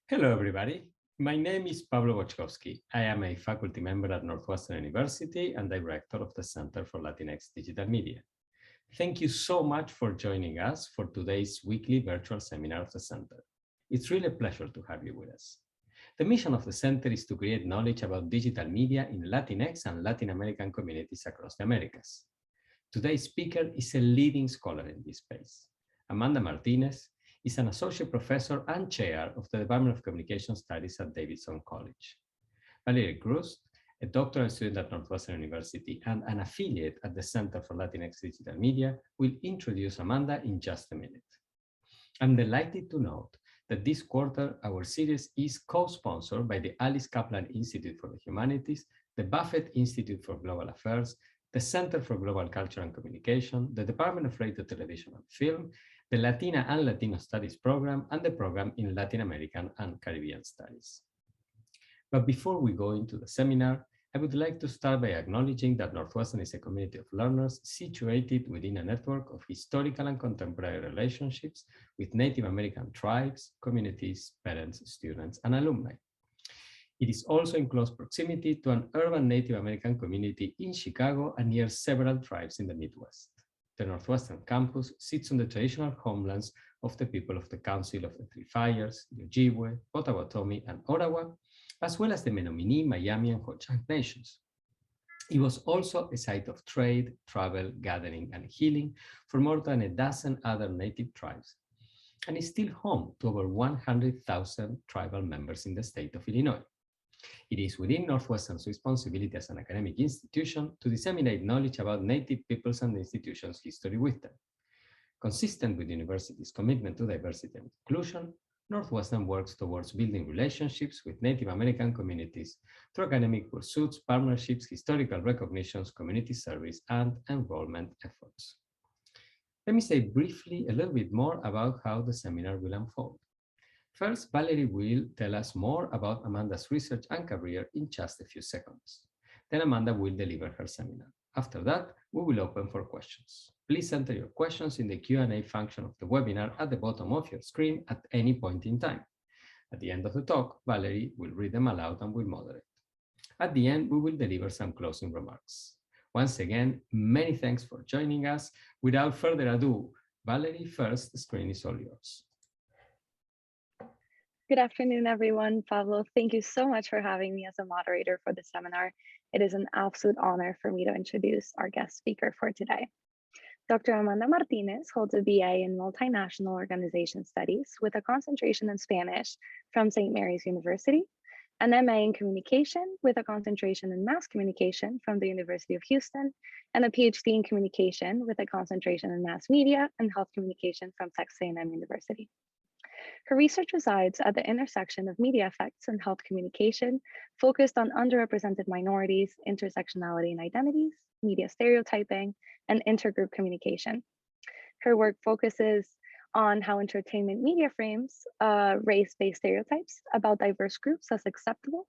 Hello, everybody. My name is Pablo Boczkowski. I am a faculty member at Northwestern University and director of the Center for Latinx Digital Media. Thank you so much for joining us for today's weekly virtual seminar of the Center. It's really a pleasure to have you with us. The mission of the Center is to create knowledge about digital media in Latinx and Latin American communities across the Americas. Today's speaker is a leading scholar in this space. Amanda Martinez is an associate professor and chair of the Department of Communication Studies at Davidson College. Valerie Cruz, a doctoral student at Northwestern University and an affiliate at the Center for Latinx Digital Media, will introduce Amanda in just a minute. I'm delighted to note that this quarter, our series is co-sponsored by the Alice Kaplan Institute for the Humanities, the Buffett Institute for Global Affairs, the Center for Global Culture and Communication, the Department of Radio, Television and Film, the Latina and Latino Studies program, and the program in Latin American and Caribbean Studies. But before we go into the seminar, I would like to start by acknowledging that Northwestern is a community of learners situated within a network of historical and contemporary relationships with Native American tribes, communities, parents, students, and alumni. It is also in close proximity to an urban Native American community in Chicago and near several tribes in the Midwest. The Northwestern campus sits on the traditional homelands of the people of the Council of the Three Fires, the Ojibwe, Potawatomi, and Ottawa, as well as the Menominee, Miami, and Ho-Chunk nations. It was also a site of trade, travel, gathering, and healing for more than a dozen other native tribes, and is still home to over 100,000 tribal members in the state of Illinois. It is within Northwestern's responsibility as an academic institution to disseminate knowledge about Native peoples and institutions' history with them. Consistent with the university's commitment to diversity and inclusion, Northwestern works towards building relationships with Native American communities through academic pursuits, partnerships, historical recognitions, community service, and enrollment efforts. Let me say briefly a little bit more about how the seminar will unfold. First, Valerie will tell us more about Amanda's research and career in just a few seconds. Then Amanda will deliver her seminar. After that, we will open for questions. Please enter your questions in the Q&A function of the webinar at the bottom of your screen at any point in time. At the end of the talk, Valerie will read them aloud and will moderate. At the end, we will deliver some closing remarks. Once again, many thanks for joining us. Without further ado, Valerie, first, the screen is all yours. Good afternoon, everyone. Pablo, thank you so much for having me as a moderator for the seminar. It is an absolute honor for me to introduce our guest speaker for today. Dr. Amanda Martinez holds a BA in Multinational Organization Studies with a concentration in Spanish from St. Mary's University, an MA in Communication with a concentration in Mass Communication from the University of Houston, and a PhD in Communication with a concentration in Mass Media and Health Communication from Texas A&M University. Her research resides at the intersection of media effects and health communication, focused on underrepresented minorities, intersectionality and identities, media stereotyping, and intergroup communication. Her work focuses on how entertainment media frames race-based stereotypes about diverse groups as acceptable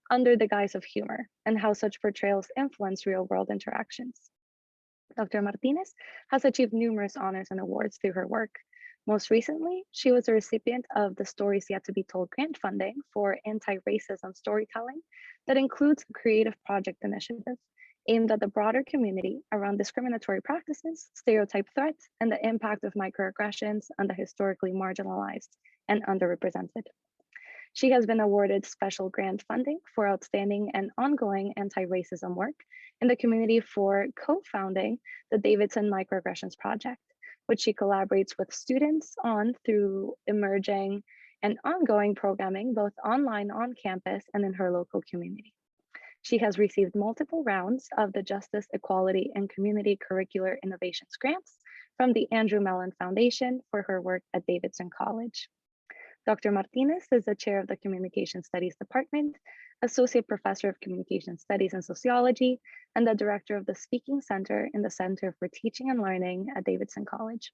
under the guise of humor, and how such portrayals influence real-world interactions. Dr. Martinez has achieved numerous honors and awards through her work. Most recently, she was a recipient of the Stories Yet to Be Told grant funding for anti-racism storytelling that includes a creative project initiative aimed at the broader community around discriminatory practices, stereotype threats, and the impact of microaggressions on the historically marginalized and underrepresented. She has been awarded special grant funding for outstanding and ongoing anti-racism work in the community for co-founding the Davidson Microaggressions Project, which she collaborates with students on through emerging and ongoing programming, both online on campus and in her local community. She has received multiple rounds of the Justice, Equality, and Community Curricular Innovations grants from the Andrew Mellon Foundation for her work at Davidson College. Dr. Martinez is the chair of the Communication Studies Department, associate professor of Communication Studies and Sociology, and the director of the Speaking Center in the Center for Teaching and Learning at Davidson College.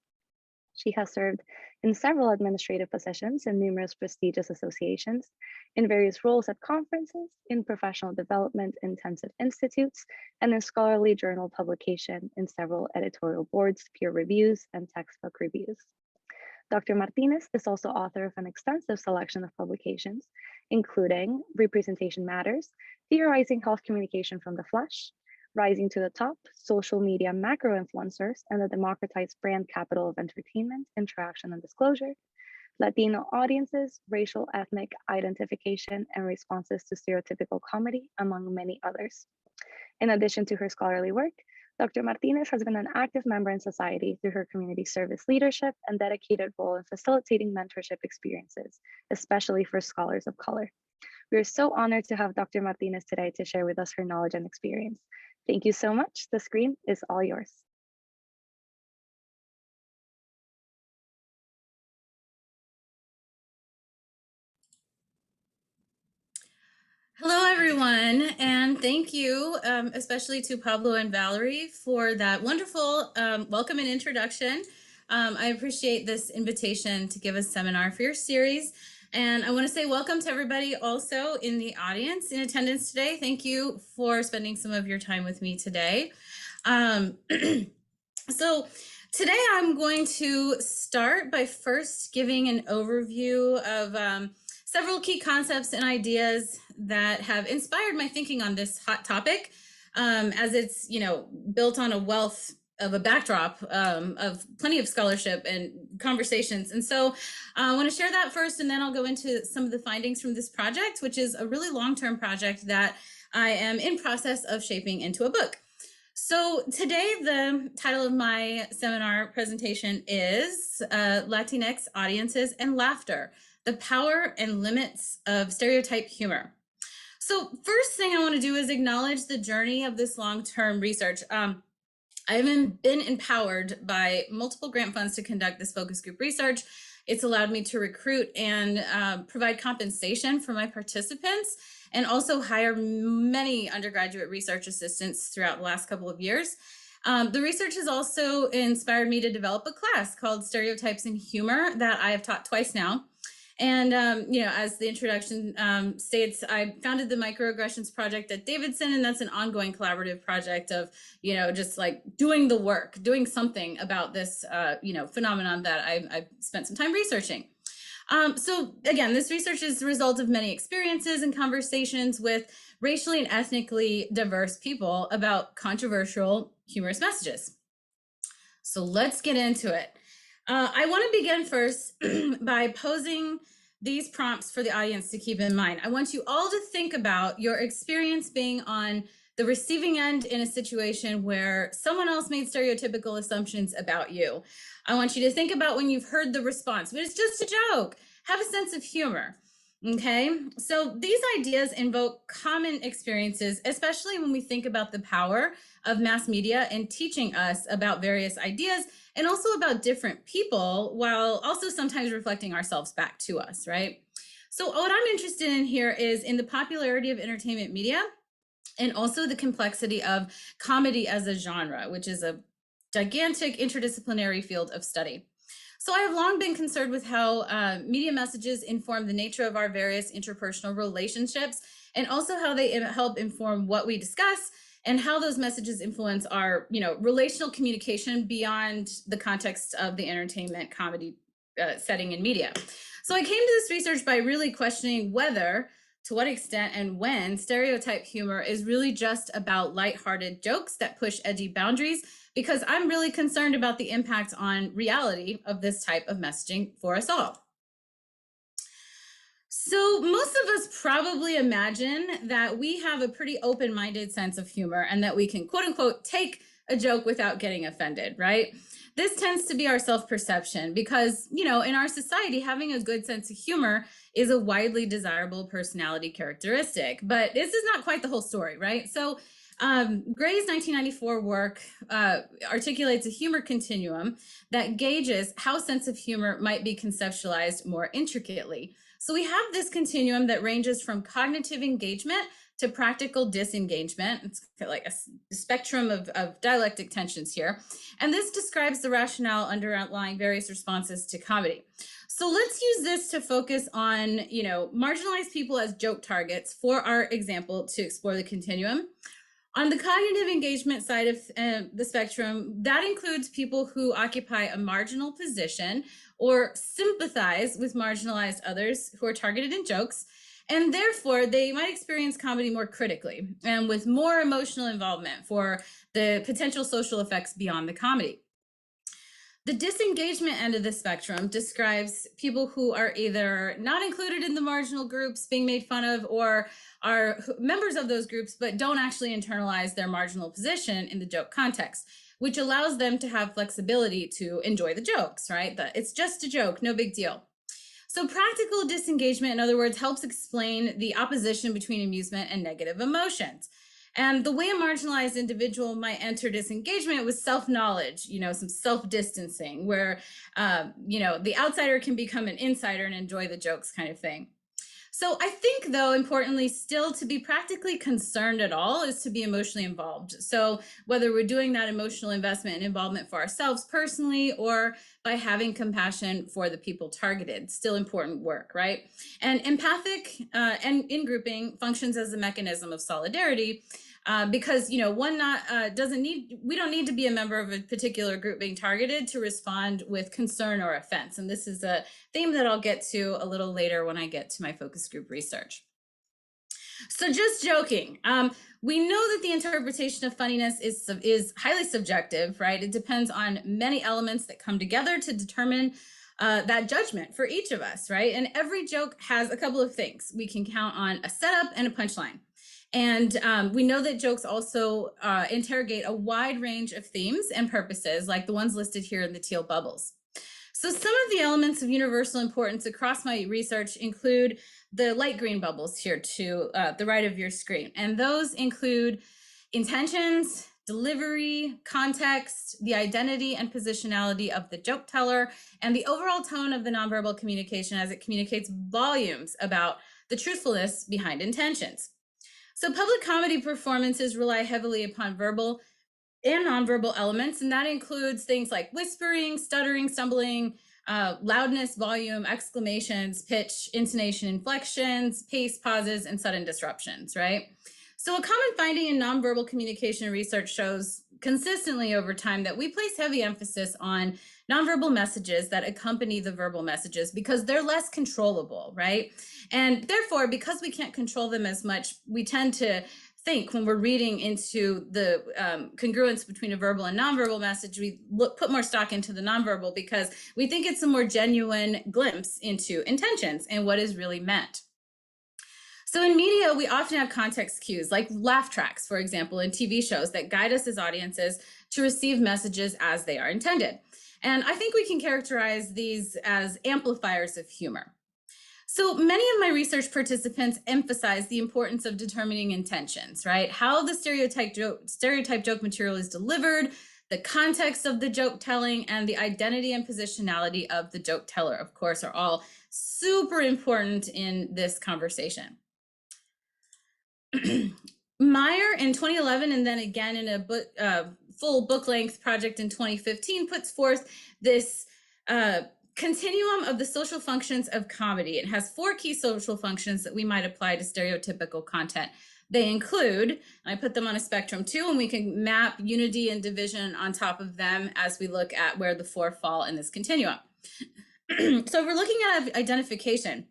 She has served in several administrative positions in numerous prestigious associations, in various roles at conferences, in professional development intensive institutes, and in scholarly journal publication in several editorial boards, peer reviews, and textbook reviews. Dr. Martinez is also author of an extensive selection of publications, including Representation Matters, Theorizing Health Communication from the Flesh, Rising to the Top, Social Media Macro Influencers, and the Democratized Brand Capital of Entertainment, Interaction and Disclosure, Latino Audiences, Racial Ethnic Identification, and Responses to Stereotypical Comedy, among many others. In addition to her scholarly work, Dr. Martinez has been an active member in society through her community service leadership and dedicated role in facilitating mentorship experiences, especially for scholars of color. We are so honored to have Dr. Martinez today to share with us her knowledge and experience. Thank you so much. The screen is all yours. Hello, everyone, and thank you, especially to Pablo and Valerie for that wonderful welcome and introduction. I appreciate this invitation to give a seminar for your series, and I want to say welcome to everybody also in the audience in attendance today. Thank you for spending some of your time with me today. So today I'm going to start by first giving an overview of several key concepts and ideas that have inspired my thinking on this hot topic, as it's built on a wealth of a backdrop of plenty of scholarship and conversations. And so I want to share that first, and then I'll go into some of the findings from this project, which is a really long-term project that I am in process of shaping into a book. So today, the title of my seminar presentation is Latinx Audiences and Laughter, the Power and Limits of Stereotype Humor. So first thing I want to do is acknowledge the journey of this long-term research. I've been empowered by multiple grant funds to conduct this focus group research. It's allowed me to recruit and provide compensation for my participants, and also hire many undergraduate research assistants throughout the last couple of years. The research has also inspired me to develop a class called Stereotypes in Humor that I have taught twice now. And, as the introduction states, I founded the Microaggressions Project at Davidson, and that's an ongoing collaborative project of, just like doing the work, doing something about this, phenomenon that I've spent some time researching. So again, this research is the result of many experiences and conversations with racially and ethnically diverse people about controversial, humorous messages. So let's get into it. I want to begin first by posing these prompts for the audience to keep in mind. I want you all to think about your experience being on the receiving end in a situation where someone else made stereotypical assumptions about you. I want you to think about when you've heard the response, but it's just a joke. Have a sense of humor. Okay, so these ideas invoke common experiences, especially when we think about the power of mass media in teaching us about various ideas and also about different people, while also sometimes reflecting ourselves back to us, right? So what I'm interested in here is in the popularity of entertainment media and also the complexity of comedy as a genre, which is a gigantic interdisciplinary field of study. So I have long been concerned with how media messages inform the nature of our various interpersonal relationships, and also how they help inform what we discuss and how those messages influence our, relational communication beyond the context of the entertainment comedy setting in media. So I came to this research by really questioning whether, to what extent and when, stereotype humor is really just about lighthearted jokes that push edgy boundaries, because I'm really concerned about the impact on reality of this type of messaging for us all. So most of us probably imagine that we have a pretty open-minded sense of humor and that we can, quote unquote, take a joke without getting offended, right? This tends to be our self-perception because, in our society, having a good sense of humor is a widely desirable personality characteristic, but this is not quite the whole story, right? So Gray's 1994 work articulates a humor continuum that gauges how sense of humor might be conceptualized more intricately. So we have this continuum that ranges from cognitive engagement to practical disengagement. It's like a spectrum of dialectic tensions here. And this describes the rationale underlying various responses to comedy. So let's use this to focus on, marginalized people as joke targets for our example to explore the continuum. On the cognitive engagement side of the spectrum, that includes people who occupy a marginal position or sympathize with marginalized others who are targeted in jokes, and therefore they might experience comedy more critically and with more emotional involvement for the potential social effects beyond the comedy. The disengagement end of the spectrum describes people who are either not included in the marginal groups being made fun of, or are members of those groups but don't actually internalize their marginal position in the joke context, which allows them to have flexibility to enjoy the jokes, right? It's just a joke, no big deal. So practical disengagement, in other words, helps explain the opposition between amusement and negative emotions. And the way a marginalized individual might enter disengagement with self-knowledge, some self-distancing, where, the outsider can become an insider and enjoy the jokes kind of thing. So I think, though, importantly, still to be practically concerned at all is to be emotionally involved. So whether we're doing that emotional investment and involvement for ourselves personally or by having compassion for the people targeted, still important work, right? And empathic and in-grouping functions as a mechanism of solidarity. Because we don't need to be a member of a particular group being targeted to respond with concern or offense. And this is a theme that I'll get to a little later when I get to my focus group research. So just joking. We know that the interpretation of funniness is highly subjective, right? It depends on many elements that come together to determine that judgment for each of us, right? And every joke has a couple of things. We can count on a setup and a punchline. And we know that jokes also interrogate a wide range of themes and purposes, like the ones listed here in the teal bubbles. So some of the elements of universal importance across my research include the light green bubbles here to the right of your screen. And those include intentions, delivery, context, the identity and positionality of the joke teller, and the overall tone of the nonverbal communication as it communicates volumes about the truthfulness behind intentions. So public comedy performances rely heavily upon verbal and nonverbal elements, and that includes things like whispering, stuttering, stumbling, loudness, volume, exclamations, pitch, intonation, inflections, pace, pauses, and sudden disruptions, right? So a common finding in nonverbal communication research shows consistently over time that we place heavy emphasis on nonverbal messages that accompany the verbal messages because they're less controllable, right? And therefore, because we can't control them as much, we tend to think when we're reading into the congruence between a verbal and nonverbal message, we put more stock into the nonverbal because we think it's a more genuine glimpse into intentions and what is really meant. So in media, we often have context cues like laugh tracks, for example, in TV shows that guide us as audiences to receive messages as they are intended. And I think we can characterize these as amplifiers of humor. So many of my research participants emphasize the importance of determining intentions, right? How the stereotype joke material is delivered, the context of the joke telling, and the identity and positionality of the joke teller, of course, are all super important in this conversation. Meyer in 2011, and then again in a book, full book-length project in 2015, puts forth this continuum of the social functions of comedy. It has 4 key social functions that we might apply to stereotypical content. They include, I put them on a spectrum too, and we can map unity and division on top of them as we look at where the 4 fall in this continuum. So we're looking at identification.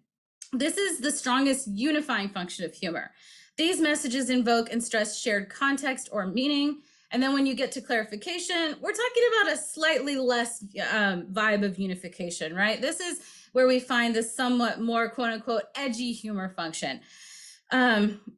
This is the strongest unifying function of humor. These messages invoke and stress shared context or meaning. And then when you get to clarification, we're talking about a slightly less vibe of unification, right? This is where we find this somewhat more quote unquote edgy humor function.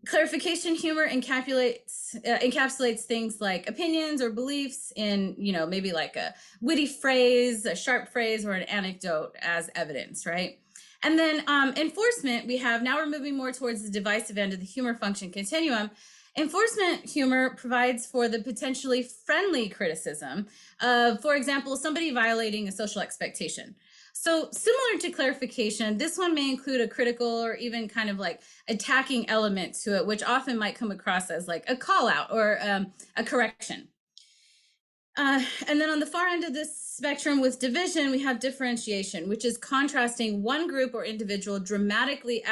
Clarification humor encapsulates things like opinions or beliefs in, maybe like a witty phrase, a sharp phrase, or an anecdote as evidence, right? And then enforcement, now we're moving more towards the divisive end of the humor function continuum. Enforcement humor provides for the potentially friendly criticism of, for example, somebody violating a social expectation. So similar to clarification, this one may include a critical or even kind of like attacking element to it, which often might come across as like a call out or a correction. And then on the far end of this spectrum with division, we have differentiation, which is contrasting one group or individual dramatically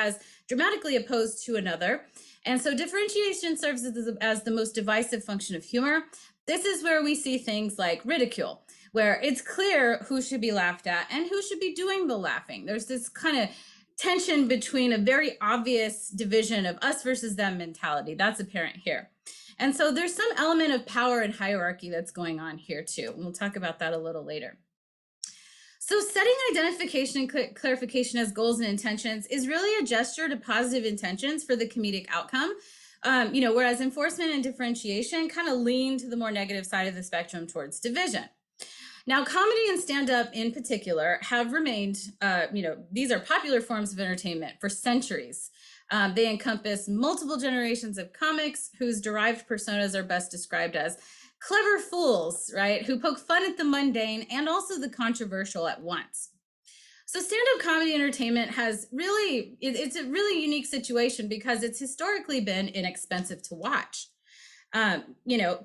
opposed to another. And so differentiation serves as the most divisive function of humor. This is where we see things like ridicule, where it's clear who should be laughed at and who should be doing the laughing. There's this kind of tension between a very obvious division of us versus them mentality. That's apparent here. And so there's some element of power and hierarchy that's going on here too. We'll talk about that a little later. So setting identification and clarification as goals and intentions is really a gesture to positive intentions for the comedic outcome. Whereas enforcement and differentiation kind of lean to the more negative side of the spectrum towards division. Now, comedy and stand-up in particular have remained, these are popular forms of entertainment for centuries. They encompass multiple generations of comics whose derived personas are best described as clever fools, right, who poke fun at the mundane and also the controversial at once. So stand-up comedy entertainment it's a really unique situation because it's historically been inexpensive to watch.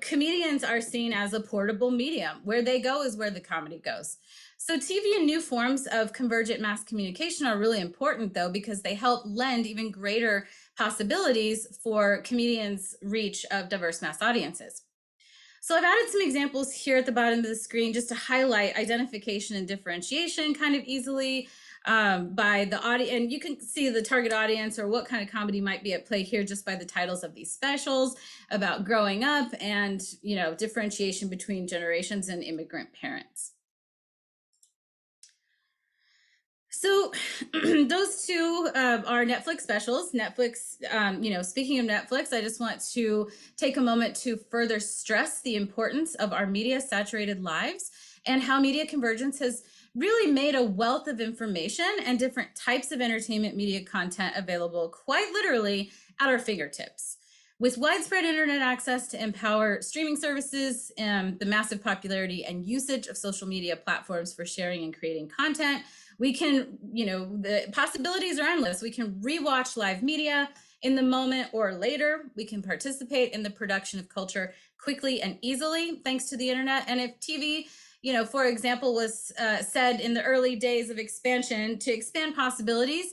Comedians are seen as a portable medium. Where they go is where the comedy goes. So TV and new forms of convergent mass communication are really important, though, because they help lend even greater possibilities for comedians' reach of diverse mass audiences. So I've added some examples here at the bottom of the screen just to highlight identification and differentiation kind of easily by the audience. And you can see the target audience or what kind of comedy might be at play here just by the titles of these specials about growing up and, differentiation between generations and immigrant parents. So those two are Netflix specials. Netflix, speaking of Netflix, I just want to take a moment to further stress the importance of our media saturated lives and how media convergence has really made a wealth of information and different types of entertainment media content available quite literally at our fingertips. With widespread internet access to empower streaming services, the massive popularity and usage of social media platforms for sharing and creating content, we can, the possibilities are endless. We can rewatch live media in the moment or later. We can participate in the production of culture quickly and easily thanks to the internet. And if TV, for example, was said in the early days of expansion to expand possibilities,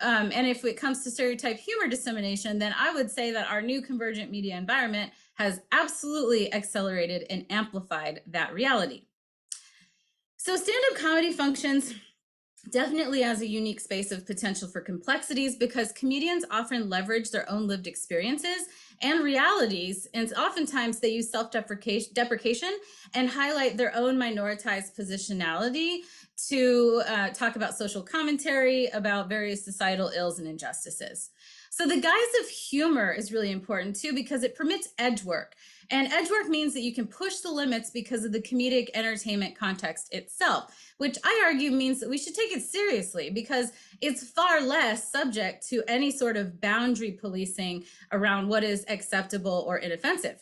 and if it comes to stereotype humor dissemination, then I would say that our new convergent media environment has absolutely accelerated and amplified that reality. So stand-up comedy functions definitely as a unique space of potential for complexities because comedians often leverage their own lived experiences and realities, and oftentimes they use self-deprecation and highlight their own minoritized positionality to talk about social commentary about various societal ills and injustices. So the guise of humor is really important too because it permits edge work. And edge work means that you can push the limits because of the comedic entertainment context itself, which I argue means that we should take it seriously because it's far less subject to any sort of boundary policing around what is acceptable or inoffensive.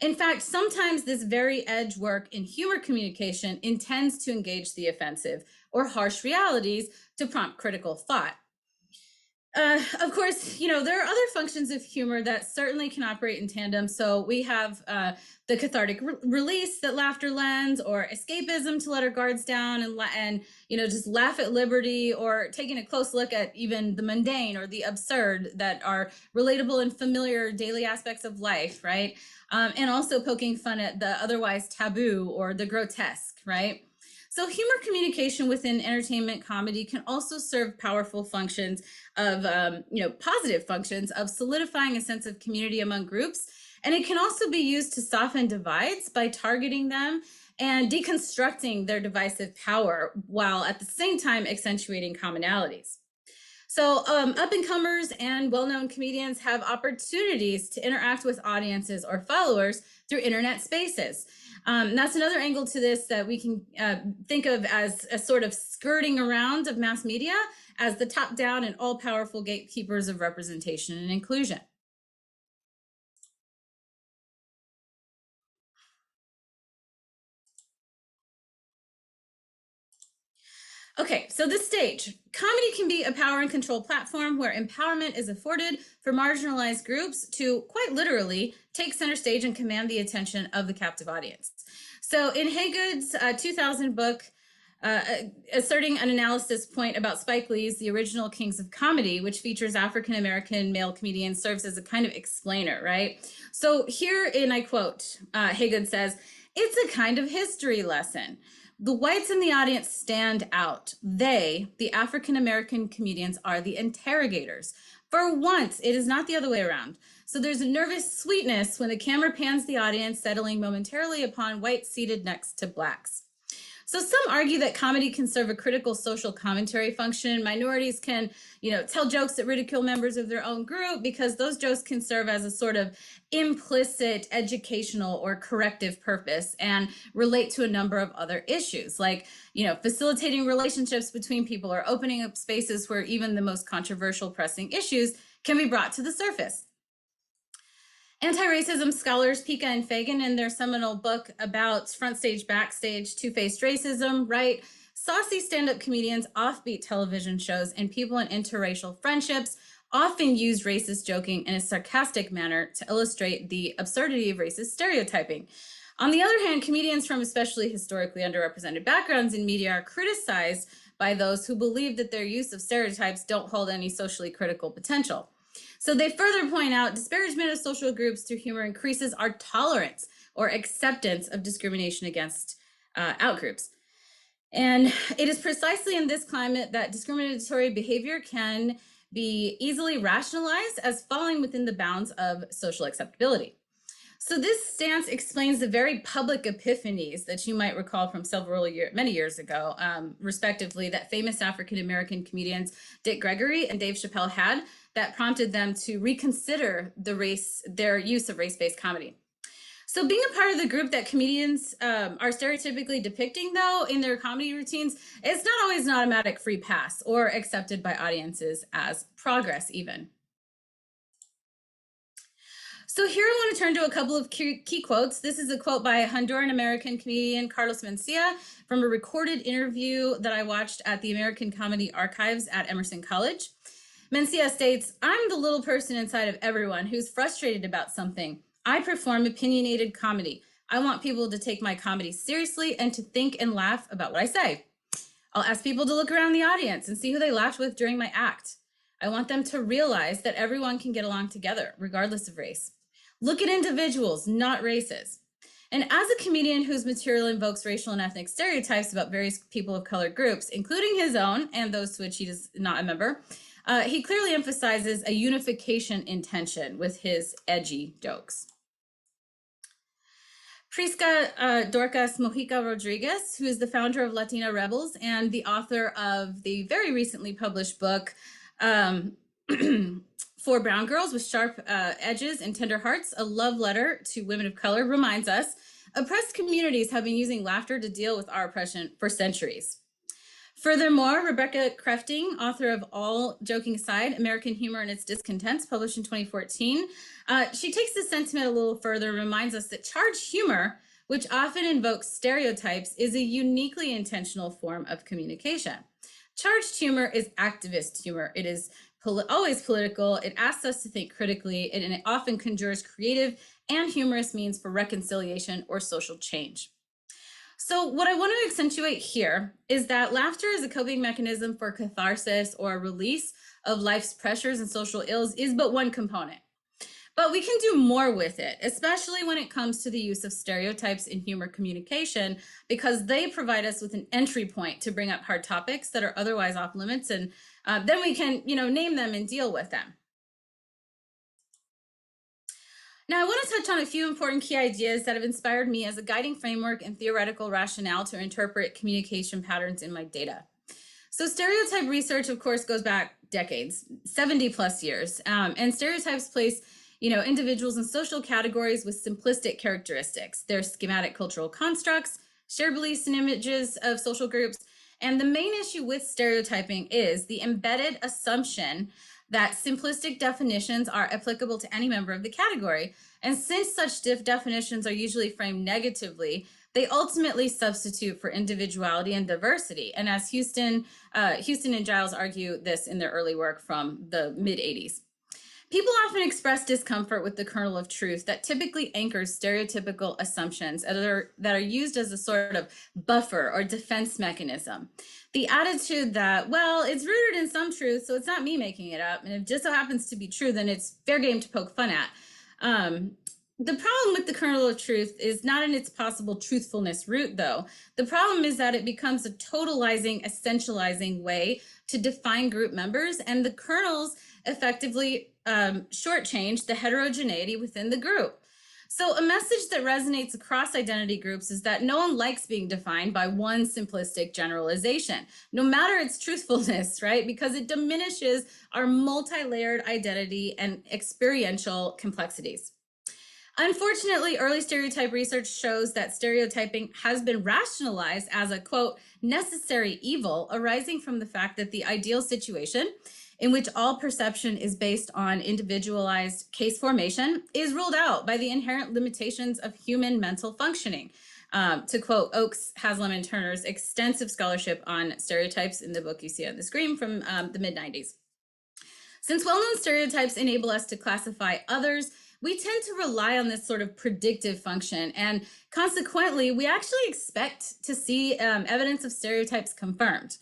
In fact, sometimes this very edge work in humor communication intends to engage the offensive or harsh realities to prompt critical thought. Of course, there are other functions of humor that certainly can operate in tandem. So we have the cathartic release that laughter lends, or escapism to let our guards down and just laugh at liberty, or taking a close look at even the mundane or the absurd that are relatable and familiar daily aspects of life, right? And also poking fun at the otherwise taboo or the grotesque, right? So humor communication within entertainment comedy can also serve powerful functions of, positive functions of solidifying a sense of community among groups. And it can also be used to soften divides by targeting them and deconstructing their divisive power while at the same time accentuating commonalities. So up-and-comers and well-known comedians have opportunities to interact with audiences or followers through internet spaces. That's another angle to this that we can think of as a sort of skirting around of mass media as the top-down and all-powerful gatekeepers of representation and inclusion. Okay, so this stage, comedy can be a power and control platform where empowerment is afforded for marginalized groups to quite literally take center stage and command the attention of the captive audience. So in Haygood's 2000 book, asserting an analysis point about Spike Lee's The Original Kings of Comedy, which features African-American male comedians, serves as a kind of explainer, right? So here, and I quote, Haygood says, "It's a kind of history lesson. The whites in the audience stand out. They, the African-American comedians, are the interrogators. For once, it is not the other way around. So there's a nervous sweetness when the camera pans the audience, settling momentarily upon whites seated next to blacks." So some argue that comedy can serve a critical social commentary function. Minorities can, tell jokes that ridicule members of their own group because those jokes can serve as a sort of implicit educational or corrective purpose and relate to a number of other issues, like, facilitating relationships between people or opening up spaces where even the most controversial pressing issues can be brought to the surface. Anti-racism scholars Pika and Fagan, in their seminal book about front stage, backstage, two-faced racism, write, "Saucy stand-up comedians, offbeat television shows, and people in interracial friendships often use racist joking in a sarcastic manner to illustrate the absurdity of racist stereotyping. On the other hand, comedians from especially historically underrepresented backgrounds in media are criticized by those who believe that their use of stereotypes don't hold any socially critical potential." So they further point out disparagement of social groups through humor increases our tolerance or acceptance of discrimination against outgroups. And it is precisely in this climate that discriminatory behavior can be easily rationalized as falling within the bounds of social acceptability. So this stance explains the very public epiphanies that you might recall from many years ago, respectively, that famous African-American comedians Dick Gregory and Dave Chappelle had, that prompted them to reconsider their use of race-based comedy. So being a part of the group that comedians are stereotypically depicting, though, in their comedy routines, it's not always an automatic free pass or accepted by audiences as progress even. So here I want to turn to a couple of key quotes. This is a quote by Honduran-American comedian Carlos Mencia from a recorded interview that I watched at the American Comedy Archives at Emerson College. Mencia states, "I'm the little person inside of everyone who's frustrated about something. I perform opinionated comedy. I want people to take my comedy seriously and to think and laugh about what I say. I'll ask people to look around the audience and see who they laughed with during my act. I want them to realize that everyone can get along together, regardless of race. Look at individuals, not races." And as a comedian whose material invokes racial and ethnic stereotypes about various people of color groups, including his own and those to which he is not a member, he clearly emphasizes a unification intention with his edgy jokes. Prisca Dorcas Mojica Rodriguez, who is the founder of Latina Rebels and the author of the very recently published book, For Brown Girls with Sharp Edges and Tender Hearts, a love letter to women of color, reminds us, oppressed communities have been using laughter to deal with our oppression for centuries. Furthermore, Rebecca Crafting, author of All Joking Aside, American Humor and Its Discontents, published in 2014, she takes this sentiment a little further and reminds us that charged humor, which often invokes stereotypes, is a uniquely intentional form of communication. Charged humor is activist humor. It is always political. It asks us to think critically, and it often conjures creative and humorous means for reconciliation or social change. So what I want to accentuate here is that laughter as a coping mechanism for catharsis or release of life's pressures and social ills is but one component. But we can do more with it, especially when it comes to the use of stereotypes in humor communication, because they provide us with an entry point to bring up hard topics that are otherwise off limits, and then we can, name them and deal with them. Now, I want to touch on a few important key ideas that have inspired me as a guiding framework and theoretical rationale to interpret communication patterns in my data. So stereotype research, of course, goes back decades, 70 plus years, and stereotypes place individuals in social categories with simplistic characteristics. They're schematic cultural constructs, shared beliefs and images of social groups. And the main issue with stereotyping is the embedded assumption that simplistic definitions are applicable to any member of the category. And since such definitions are usually framed negatively, they ultimately substitute for individuality and diversity. And as Houston and Giles argue this in their early work from the mid-'80s. People often express discomfort with the kernel of truth that typically anchors stereotypical assumptions that are used as a sort of buffer or defense mechanism. The attitude that, well, it's rooted in some truth, so it's not me making it up, and if it just so happens to be true, then it's fair game to poke fun at. The problem with the kernel of truth is not in its possible truthfulness root, though. The problem is that it becomes a totalizing, essentializing way to define group members, and the kernels effectively shortchange the heterogeneity within the group. So a message that resonates across identity groups is that no one likes being defined by one simplistic generalization, no matter its truthfulness, right? Because it diminishes our multi-layered identity and experiential complexities. Unfortunately, early stereotype research shows that stereotyping has been rationalized as a, quote, necessary evil arising from the fact that the ideal situation in which all perception is based on individualized case formation is ruled out by the inherent limitations of human mental functioning. To quote Oakes, Haslam, and Turner's extensive scholarship on stereotypes in the book you see on the screen from the mid-90s. Since well-known stereotypes enable us to classify others, we tend to rely on this sort of predictive function, and consequently, we actually expect to see evidence of stereotypes confirmed.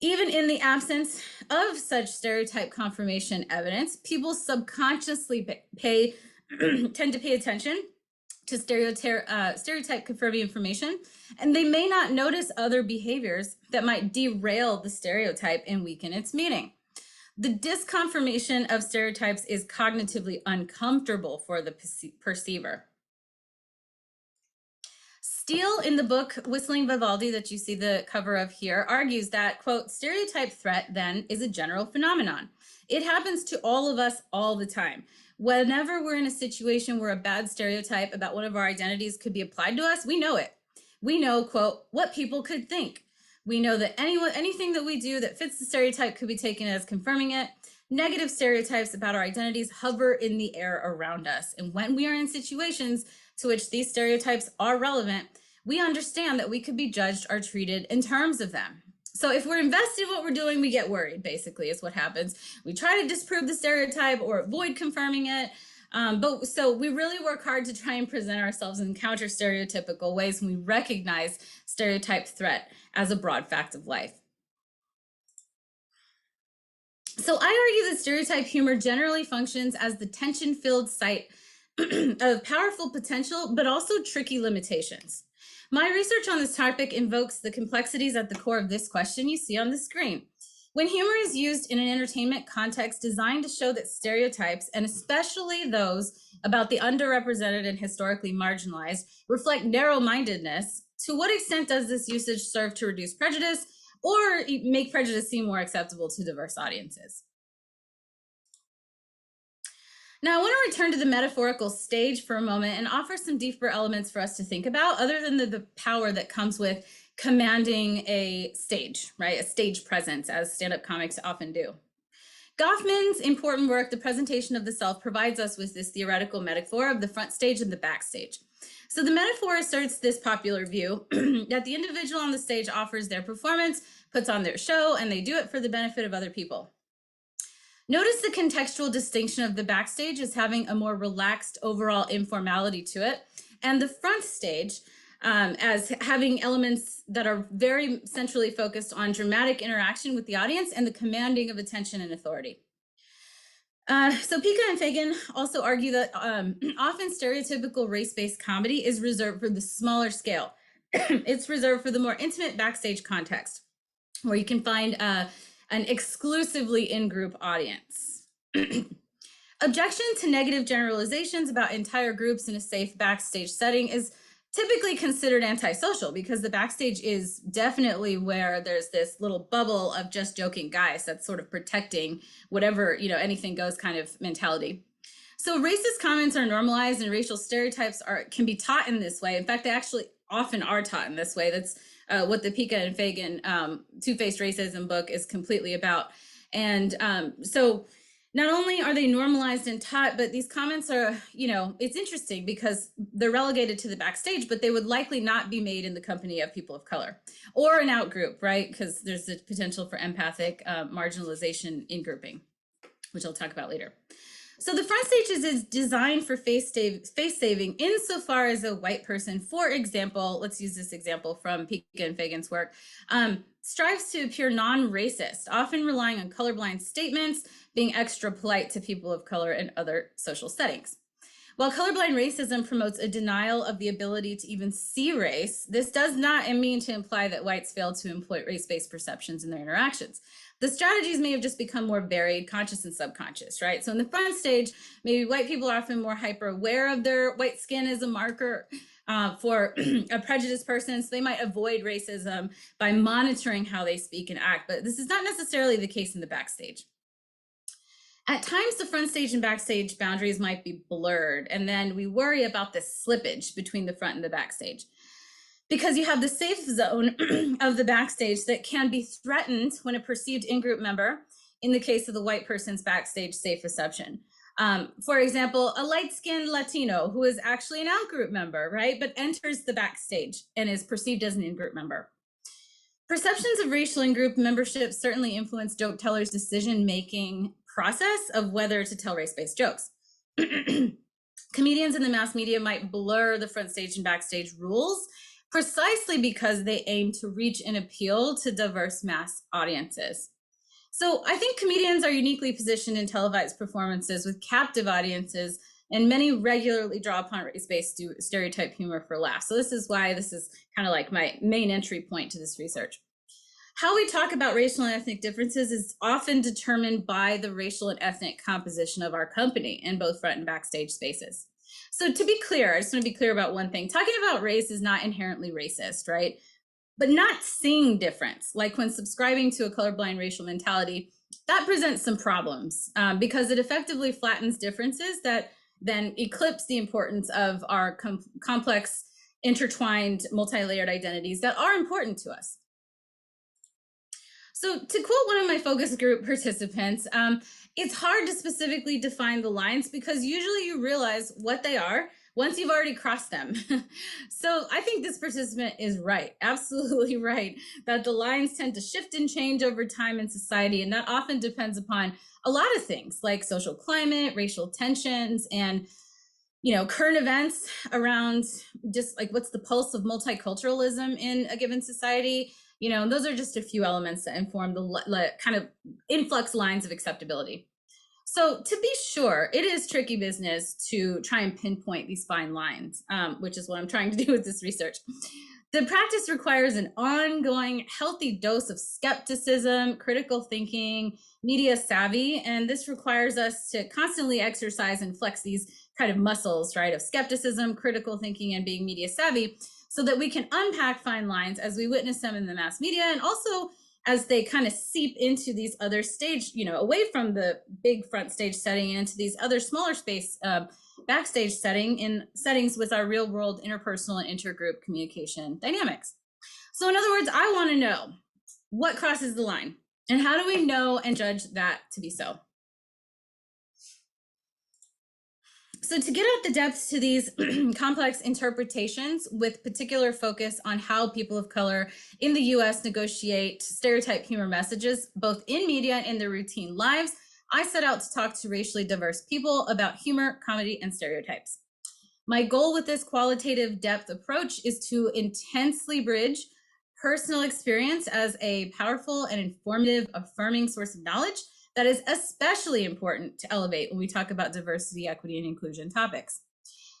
Even in the absence of such stereotype confirmation evidence, people subconsciously tend to pay attention to stereotype confirming information, and they may not notice other behaviors that might derail the stereotype and weaken its meaning. The disconfirmation of stereotypes is cognitively uncomfortable for the perceiver. Steele, in the book Whistling Vivaldi that you see the cover of here, argues that, quote, stereotype threat then is a general phenomenon. It happens to all of us all the time. Whenever we're in a situation where a bad stereotype about one of our identities could be applied to us, we know it. We know, quote, what people could think. We know that anything that we do that fits the stereotype could be taken as confirming it. Negative stereotypes about our identities hover in the air around us. And when we are in situations to which these stereotypes are relevant, we understand that we could be judged or treated in terms of them. So if we're invested in what we're doing, we get worried, basically, is what happens. We try to disprove the stereotype or avoid confirming it. So we really work hard to try and present ourselves in counter stereotypical ways when we recognize stereotype threat as a broad fact of life. So I argue that stereotype humor generally functions as the tension-filled site of powerful potential, but also tricky limitations. My research on this topic invokes the complexities at the core of this question you see on the screen. When humor is used in an entertainment context designed to show that stereotypes, and especially those about the underrepresented and historically marginalized, reflect narrow-mindedness, to what extent does this usage serve to reduce prejudice or make prejudice seem more acceptable to diverse audiences? Now, I want to return to the metaphorical stage for a moment and offer some deeper elements for us to think about, other than the power that comes with commanding a stage, right? A stage presence, as stand-up comics often do. Goffman's important work, The Presentation of the Self, provides us with this theoretical metaphor of the front stage and the backstage. So the metaphor asserts this popular view that the individual on the stage offers their performance, puts on their show, and they do it for the benefit of other people. Notice the contextual distinction of the backstage as having a more relaxed overall informality to it, and the front stage as having elements that are very centrally focused on dramatic interaction with the audience and the commanding of attention and authority. So Pica and Fagan also argue that often stereotypical race-based comedy is reserved for the smaller scale. It's reserved for the more intimate backstage context, where you can find an exclusively in-group audience. Objection to negative generalizations about entire groups in a safe backstage setting is typically considered antisocial, because the backstage is definitely where there's this little bubble of just joking guys that's sort of protecting whatever, anything goes kind of mentality. So racist comments are normalized and racial stereotypes can be taught in this way. In fact, they actually often are taught in this way. That's what the Pica and Fagan Two-Faced Racism book is completely about. And so not only are they normalized and taught, but these comments are, it's interesting because they're relegated to the backstage, but they would likely not be made in the company of people of color or an out group, right? Because there's the potential for empathic marginalization in grouping. which I'll talk about later. So the front stage is designed for face saving insofar as a white person, for example, let's use this example from Pika and Fagan's work, strives to appear non-racist, often relying on colorblind statements, being extra polite to people of color in other social settings. While colorblind racism promotes a denial of the ability to even see race, this does not mean to imply that whites fail to employ race-based perceptions in their interactions. The strategies may have just become more varied, conscious and subconscious, right? So in the front stage, maybe white people are often more hyper aware of their white skin as a marker for a prejudiced person. So they might avoid racism by monitoring how they speak and act, but this is not necessarily the case in the backstage. At times, the front stage and backstage boundaries might be blurred, and then we worry about the slippage between the front and the backstage, because you have the safe zone of the backstage that can be threatened when a perceived in-group member, in the case of the white person's backstage safe reception. For example, a light-skinned Latino who is actually an out-group member, right, but enters the backstage and is perceived as an in-group member. Perceptions of racial in-group membership certainly influence joke tellers' decision-making process of whether to tell race-based jokes. Comedians in the mass media might blur the front stage and backstage rules precisely because they aim to reach and appeal to diverse mass audiences. So I think comedians are uniquely positioned in televised performances with captive audiences, and many regularly draw upon race-based stereotype humor for laughs. So this is why this is kind of like my main entry point to this research. How we talk about racial and ethnic differences is often determined by the racial and ethnic composition of our company in both front and backstage spaces. So to be clear, I just want to be clear about one thing. Talking about race is not inherently racist, right? But not seeing difference, like when subscribing to a colorblind racial mentality, that presents some problems because it effectively flattens differences that then eclipse the importance of our complex, intertwined, multi-layered identities that are important to us. So to quote one of my focus group participants, it's hard to specifically define the lines because usually you realize what they are once you've already crossed them. So I think this participant is right, absolutely right, that the lines tend to shift and change over time in society, and that often depends upon a lot of things like social climate, racial tensions, and current events around just like what's the pulse of multiculturalism in a given society. Those are just a few elements that inform the kind of influx lines of acceptability. So to be sure, it is tricky business to try and pinpoint these fine lines, which is what I'm trying to do with this research. The practice requires an ongoing healthy dose of skepticism, critical thinking, media savvy, and this requires us to constantly exercise and flex these kind of muscles, right, of skepticism, critical thinking, and being media savvy, so that we can unpack fine lines as we witness them in the mass media, and also as they kind of seep into these other stage, away from the big front stage setting and into these other smaller space backstage settings with our real world interpersonal and intergroup communication dynamics. So in other words, I want to know what crosses the line and how do we know and judge that to be so? So to get at the depths to these complex interpretations with particular focus on how people of color in the US negotiate stereotype humor messages, both in media and in their routine lives, I set out to talk to racially diverse people about humor, comedy, and stereotypes. My goal with this qualitative depth approach is to intensely bridge personal experience as a powerful and informative, affirming source of knowledge that is especially important to elevate when we talk about diversity, equity, and inclusion topics.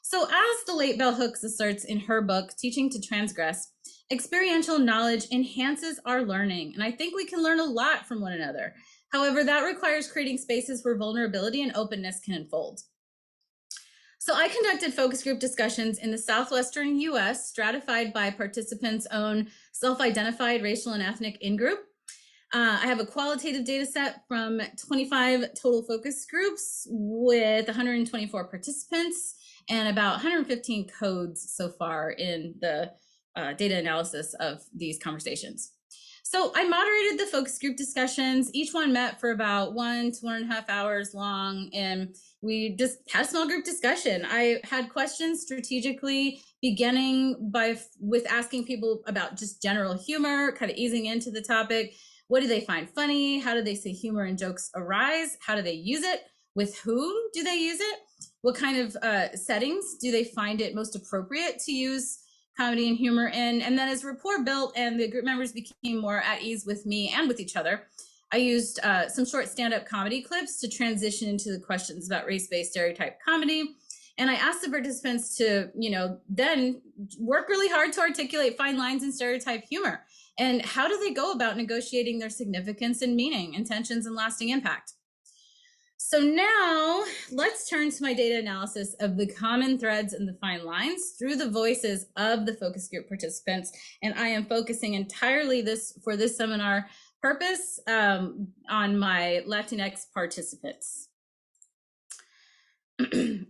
So as the late Bell Hooks asserts in her book, Teaching to Transgress, experiential knowledge enhances our learning, and I think we can learn a lot from one another. However, that requires creating spaces where vulnerability and openness can unfold. So I conducted focus group discussions in the Southwestern US, stratified by participants' own self-identified racial and ethnic in-group. I have a qualitative data set from 25 total focus groups with 124 participants and about 115 codes so far in the data analysis of these conversations. So I moderated the focus group discussions. Each one met for about 1 to 1.5 hours long, and we just had a small group discussion. I had questions strategically, beginning with asking people about just general humor, kind of easing into the topic, What do they find funny? How do they say humor and jokes arise? How do they use it? With whom do they use it? What kind of settings do they find it most appropriate to use comedy and humor in? And then as rapport built and the group members became more at ease with me and with each other, I used some short stand-up comedy clips to transition into the questions about race-based stereotype comedy. And I asked the participants to, then work really hard to articulate fine lines in stereotype humor. And how do they go about negotiating their significance and meaning, intentions, and lasting impact? So now let's turn to my data analysis of the common threads and the fine lines through the voices of the focus group participants. And I am focusing entirely for this seminar purpose on my Latinx participants.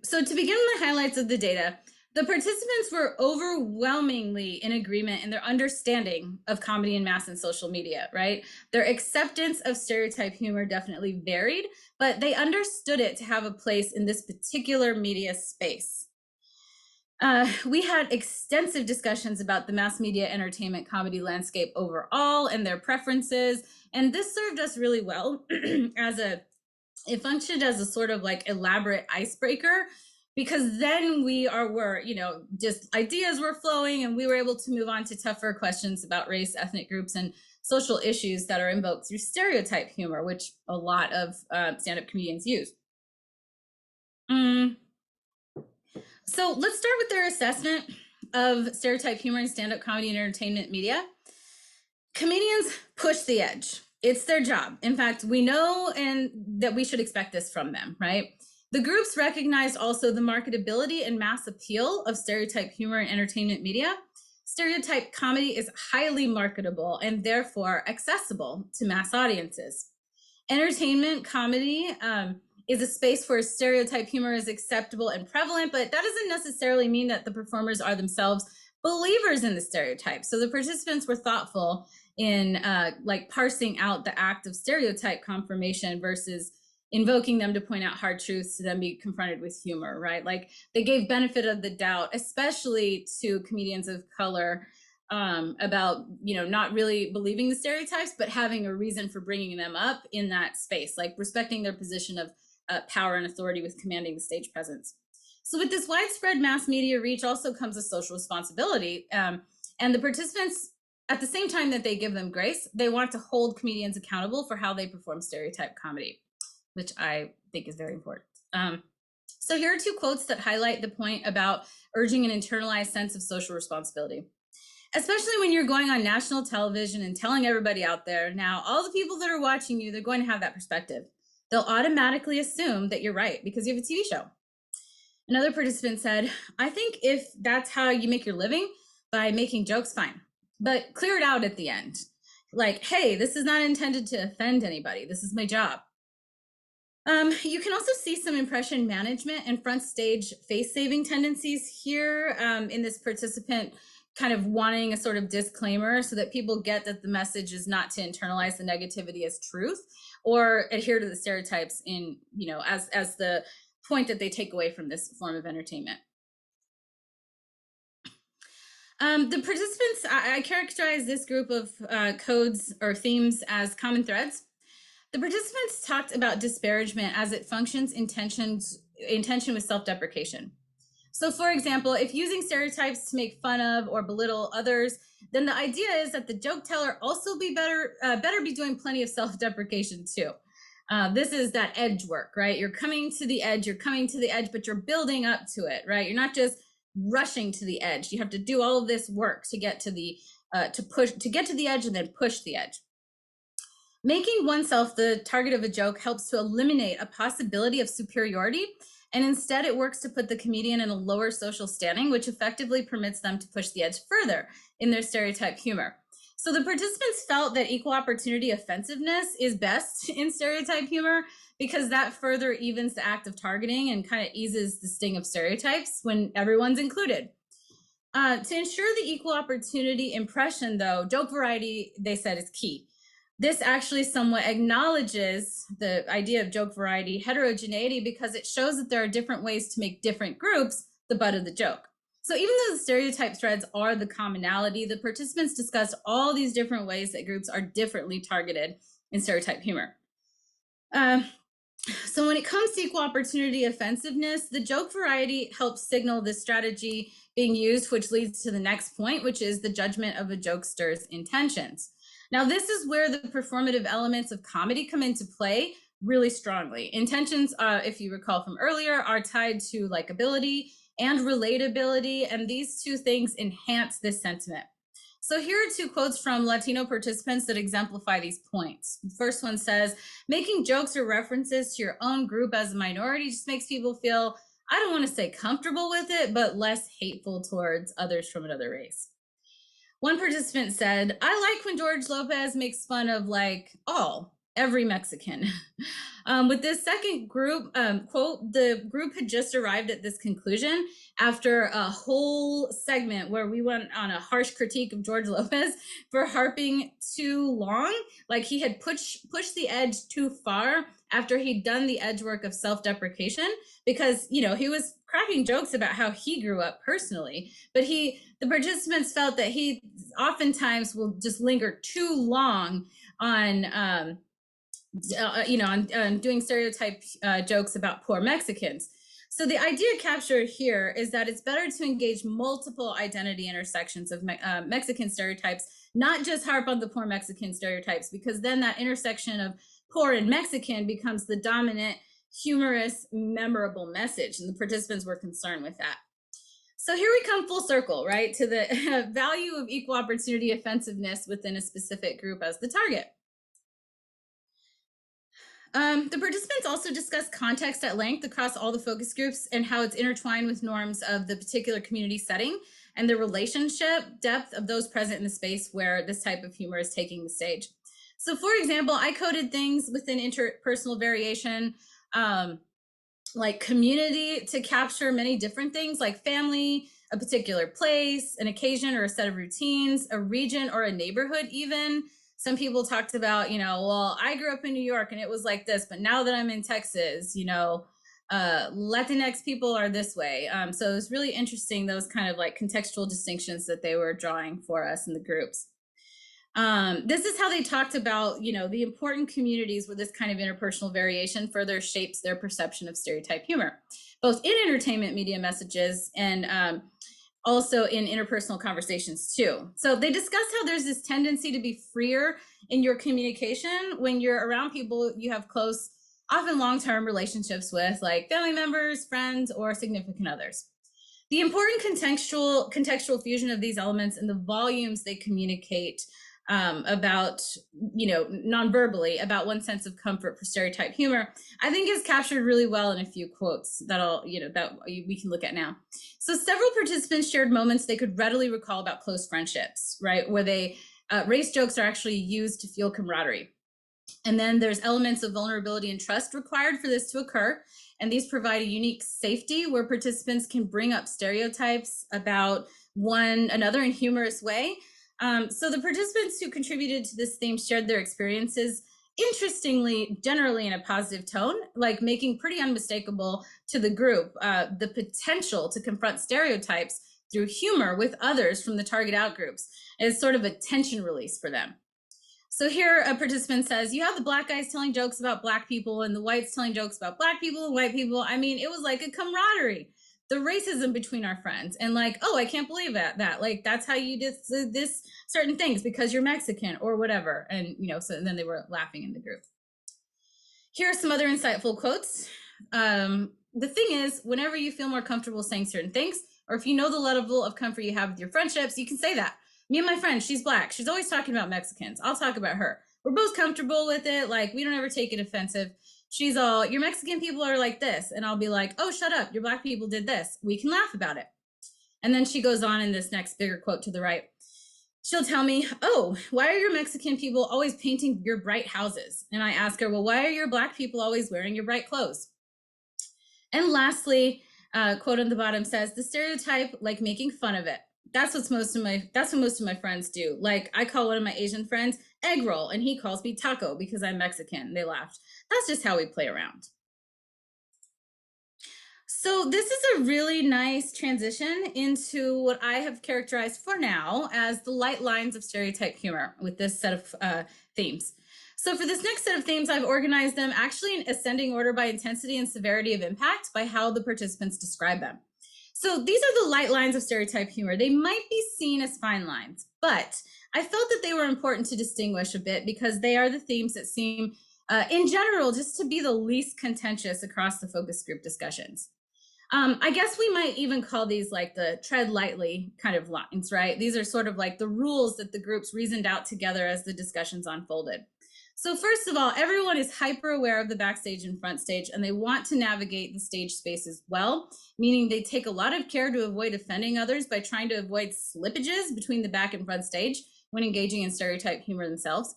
So to begin with the highlights of the data, the participants were overwhelmingly in agreement in their understanding of comedy and mass and social media, right? Their acceptance of stereotype humor definitely varied, but they understood it to have a place in this particular media space. We had extensive discussions about the mass media entertainment comedy landscape overall and their preferences, and this served us really well it functioned as a sort of like elaborate icebreaker, because then just ideas were flowing and we were able to move on to tougher questions about race, ethnic groups, and social issues that are invoked through stereotype humor, which a lot of stand-up comedians use. So let's start with their assessment of stereotype humor in stand-up comedy and entertainment media. Comedians push the edge. It's their job. In fact, we know that we should expect this from them, right? The groups recognized also the marketability and mass appeal of stereotype humor in entertainment media. Stereotype comedy is highly marketable and therefore accessible to mass audiences. Entertainment comedy is a space where stereotype humor is acceptable and prevalent, but that doesn't necessarily mean that the performers are themselves believers in the stereotype. So the participants were thoughtful in parsing out the act of stereotype confirmation versus invoking them to point out hard truths to then be confronted with humor, right? Like they gave benefit of the doubt, especially to comedians of color, about, not really believing the stereotypes, but having a reason for bringing them up in that space, like respecting their position of power and authority with commanding the stage presence. So with this widespread mass media reach also comes a social responsibility. And the participants, at the same time that they give them grace, they want to hold comedians accountable for how they perform stereotype comedy, which I think is very important. So here are two quotes that highlight the point about urging an internalized sense of social responsibility. Especially when you're going on national television and telling everybody out there, now all the people that are watching you, they're going to have that perspective. They'll automatically assume that you're right because you have a TV show. Another participant said, I think if that's how you make your living, by making jokes, fine. But clear it out at the end. Like, hey, this is not intended to offend anybody. This is my job. You can also see some impression management and front stage face-saving tendencies here in this participant kind of wanting a sort of disclaimer so that people get that the message is not to internalize the negativity as truth or adhere to the stereotypes in, as the point that they take away from this form of entertainment. The participants, I characterize this group of codes or themes as common threads. The participants talked about disparagement as it functions in tension with self-deprecation. So for example, if using stereotypes to make fun of or belittle others, then the idea is that the joke teller also better be doing plenty of self-deprecation too. This is that edge work, right? You're coming to the edge, but you're building up to it, right? You're not just rushing to the edge. You have to do all of this work to get to the edge and then push the edge. Making oneself the target of a joke helps to eliminate a possibility of superiority, and instead it works to put the comedian in a lower social standing, which effectively permits them to push the edge further in their stereotype humor. So the participants felt that equal opportunity offensive-ness is best in stereotype humor because that further evens the act of targeting and kind of eases the sting of stereotypes when everyone's included. To ensure the equal opportunity impression, though, joke variety, they said, is key. This actually somewhat acknowledges the idea of joke variety heterogeneity because it shows that there are different ways to make different groups the butt of the joke. So even though the stereotype threads are the commonality, the participants discussed all these different ways that groups are differently targeted in stereotype humor. So when it comes to equal opportunity offensiveness, the joke variety helps signal this strategy being used, which leads to the next point, which is the judgment of a jokester's intentions. Now, this is where the performative elements of comedy come into play really strongly. Intentions, if you recall from earlier, are tied to likability and relatability, and these two things enhance this sentiment. So here are two quotes from Latino participants that exemplify these points. The first one says, making jokes or references to your own group as a minority just makes people feel, I don't want to say comfortable with it, but less hateful towards others from another race. One participant said, I like when George Lopez makes fun of every Mexican. With this second group quote, the group had just arrived at this conclusion after a whole segment where we went on a harsh critique of George Lopez for harping too long, like he had pushed the edge too far after he'd done the edge work of self-deprecation, because he was cracking jokes about how he grew up personally, but the participants felt that he oftentimes will just linger too long on doing stereotype jokes about poor Mexicans. So the idea captured here is that it's better to engage multiple identity intersections of Mexican stereotypes, not just harp on the poor Mexican stereotypes, because then that intersection of poor and Mexican becomes the dominant, humorous, memorable message. And the participants were concerned with that. So here we come full circle, right, to the value of equal opportunity offensiveness within a specific group as the target. The participants also discussed context at length across all the focus groups and how it's intertwined with norms of the particular community setting and the relationship depth of those present in the space where this type of humor is taking the stage. So for example, I coded things within interpersonal variation, like community, to capture many different things like family, a particular place, an occasion or a set of routines, a region or a neighborhood even. Some people talked about, well, I grew up in New York and it was like this, but now that I'm in Texas, Latinx people are this way. So it was really interesting, those kind of like contextual distinctions that they were drawing for us in the groups. This is how they talked about, the important communities where this kind of interpersonal variation further shapes their perception of stereotype humor, both in entertainment media messages and also in interpersonal conversations too. So they discussed how there's this tendency to be freer in your communication when you're around people you have close, often long-term relationships with, like family members, friends, or significant others. The important contextual fusion of these elements and the volumes they communicate about, non-verbally about one sense of comfort for stereotype humor, I think is captured really well in a few quotes that we can look at now. So several participants shared moments they could readily recall about close friendships, right, where race jokes are actually used to fuel camaraderie. And then there's elements of vulnerability and trust required for this to occur. And these provide a unique safety where participants can bring up stereotypes about one another in a humorous way. So the participants who contributed to this theme shared their experiences, interestingly, generally in a positive tone, like making pretty unmistakable to the group the potential to confront stereotypes through humor with others from the target out groups as sort of a tension release for them. So here a participant says, you have the black guys telling jokes about black people and the whites telling jokes about black people and white people. I mean, it was like a camaraderie. The racism between our friends and like, oh, I can't believe that like, that's how you did this certain things because you're Mexican or whatever. And, so then they were laughing in the group. Here are some other insightful quotes. The thing is, whenever you feel more comfortable saying certain things, or if you know the level of comfort you have with your friendships, you can say that. Me and my friend, she's black. She's always talking about Mexicans. I'll talk about her. We're both comfortable with it. Like, we don't ever take it offensive. She's all, your Mexican people are like this. And I'll be like, oh, shut up. Your black people did this. We can laugh about it. And then she goes on in this next bigger quote to the right. She'll tell me, oh, why are your Mexican people always painting your bright houses? And I ask her, well, why are your black people always wearing your bright clothes? And lastly, quote on the bottom says, the stereotype, like making fun of it. That's what most of my friends do. Like, I call one of my Asian friends egg roll and he calls me taco because I'm Mexican. They laughed. That's just how we play around. So this is a really nice transition into what I have characterized for now as the light lines of stereotype humor with this set of themes. So for this next set of themes, I've organized them actually in ascending order by intensity and severity of impact by how the participants describe them. So these are the light lines of stereotype humor. They might be seen as fine lines, but I felt that they were important to distinguish a bit because they are the themes that seem, in general, just to be the least contentious across the focus group discussions. I guess we might even call these like the tread lightly kind of lines, right? These are sort of like the rules that the groups reasoned out together as the discussions unfolded. So first of all, everyone is hyper aware of the backstage and front stage, and they want to navigate the stage spaces well, meaning they take a lot of care to avoid offending others by trying to avoid slippages between the back and front stage when engaging in stereotype humor themselves.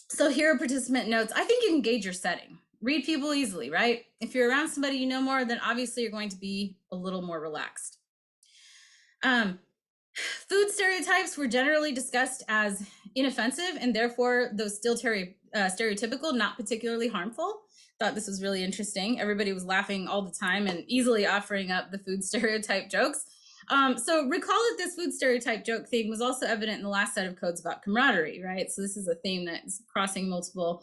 So here are participant notes. I think you can gauge your setting. Read people easily, right? If you're around somebody you know more, then obviously you're going to be a little more relaxed. Food stereotypes were generally discussed as inoffensive and therefore, though still stereotypical, not particularly harmful. Thought this was really interesting. Everybody was laughing all the time and easily offering up the food stereotype jokes. So recall that this food stereotype joke theme was also evident in the last set of codes about camaraderie, right? So this is a theme that's crossing multiple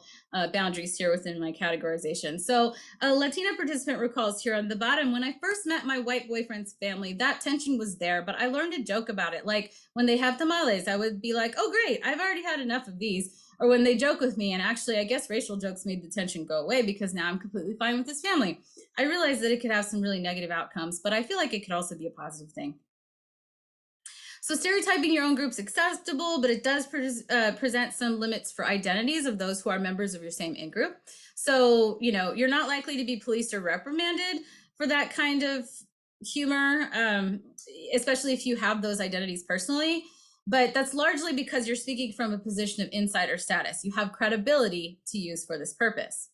boundaries here within my categorization. So a Latina participant recalls here on the bottom, when I first met my white boyfriend's family, that tension was there, but I learned a joke about it. Like when they have tamales, I would be like, oh great, I've already had enough of these. Or when they joke with me, and actually I guess racial jokes made the tension go away because now I'm completely fine with this family. I realized that it could have some really negative outcomes, but I feel like it could also be a positive thing. So stereotyping your own group's acceptable, but it does present some limits for identities of those who are members of your same in-group. So, you know, you're not likely to be policed or reprimanded for that kind of humor, especially if you have those identities personally. But that's largely because you're speaking from a position of insider status. You have credibility to use for this purpose.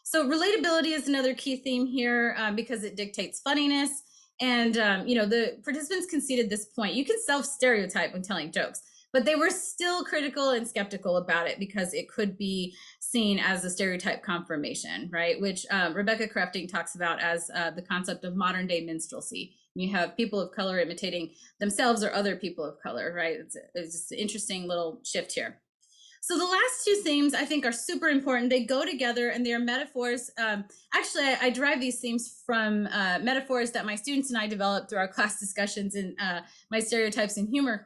So relatability is another key theme here because it dictates funniness. And, you know, the participants conceded this point. You can self-stereotype when telling jokes, but they were still critical and skeptical about it because it could be seen as a stereotype confirmation, right? Which Rebecca Crafting talks about as the concept of modern day minstrelsy. You have people of color imitating themselves or other people of color, right? It's just an interesting little shift here. So the last two themes I think are super important. They go together and they are metaphors. Actually, I derive these themes from metaphors that my students and I developed through our class discussions in my stereotypes and humor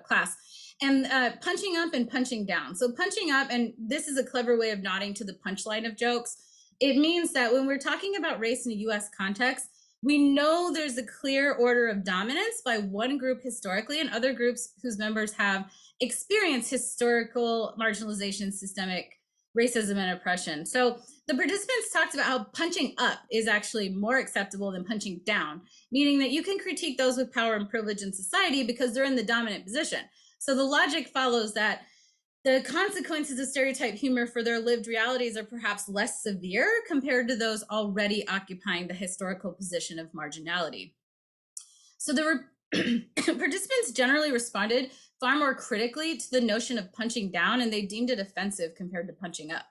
class. And punching up and punching down. So punching up, and this is a clever way of nodding to the punchline of jokes. It means that when we're talking about race in a US context, we know there's a clear order of dominance by one group historically and other groups whose members have experienced historical marginalization, systemic racism, and oppression. So the participants talked about how punching up is actually more acceptable than punching down, meaning that you can critique those with power and privilege in society because they're in the dominant position. So the logic follows that the consequences of stereotype humor for their lived realities are perhaps less severe compared to those already occupying the historical position of marginality. So the participants generally responded far more critically to the notion of punching down, and they deemed it offensive compared to punching up.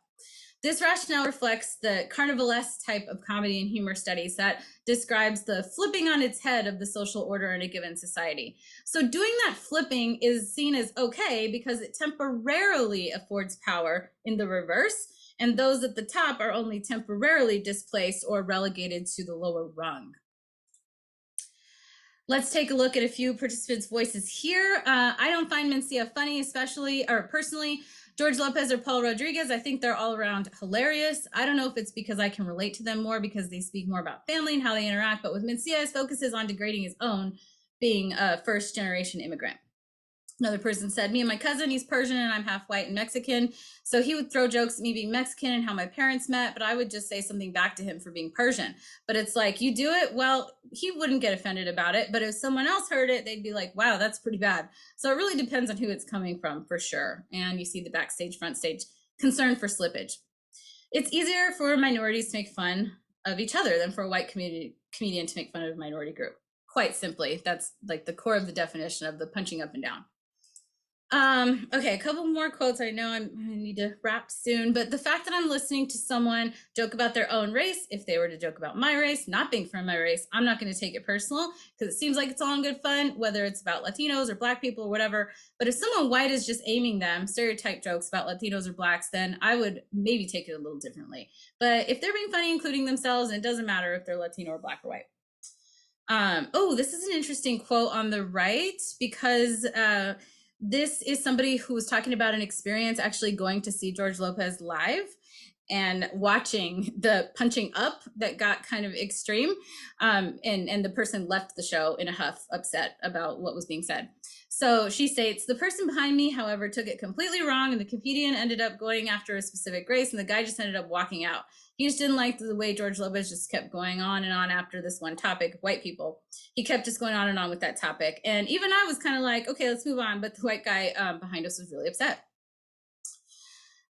This rationale reflects the carnivalesque type of comedy and humor studies that describes the flipping on its head of the social order in a given society. So doing that flipping is seen as okay because it temporarily affords power in the reverse, and those at the top are only temporarily displaced or relegated to the lower rung. Let's take a look at a few participants' voices here. I don't find Mencia funny, especially, or personally. George Lopez or Paul Rodriguez, I think they're all around hilarious. I don't know if it's because I can relate to them more because they speak more about family and how they interact, but with Mencia, his focus is on degrading his own, being a first-generation immigrant. Another person said, me and my cousin, he's Persian and I'm half white and Mexican. So he would throw jokes at me being Mexican and how my parents met, but I would just say something back to him for being Persian. But it's like, you do it, well, he wouldn't get offended about it. But if someone else heard it, they'd be like, wow, that's pretty bad. So it really depends on who it's coming from for sure. And you see the backstage, front stage concern for slippage. It's easier for minorities to make fun of each other than for a white comedian to make fun of a minority group. Quite simply, that's like the core of the definition of the punching up and down. Okay, a couple more quotes. I know I need to wrap soon, but the fact that I'm listening to someone joke about their own race, if they were to joke about my race, not being from my race, I'm not going to take it personal because it seems like it's all in good fun, whether it's about Latinos or Black people or whatever. But if someone white is just aiming them stereotype jokes about Latinos or Blacks, then I would maybe take it a little differently. But if they're being funny, including themselves, it doesn't matter if they're Latino or Black or white. Oh, this is an interesting quote on the right because this is somebody who was talking about an experience actually going to see George Lopez live and watching the punching up that got kind of extreme. And the person left the show in a huff, upset about what was being said. So she states, the person behind me, however, took it completely wrong, and the comedian ended up going after a specific race, and the guy just ended up walking out. He just didn't like the way George Lopez just kept going on and on after this one topic, white people. He kept just going on and on with that topic. And even I was kind of like, okay, let's move on. But the white guy behind us was really upset.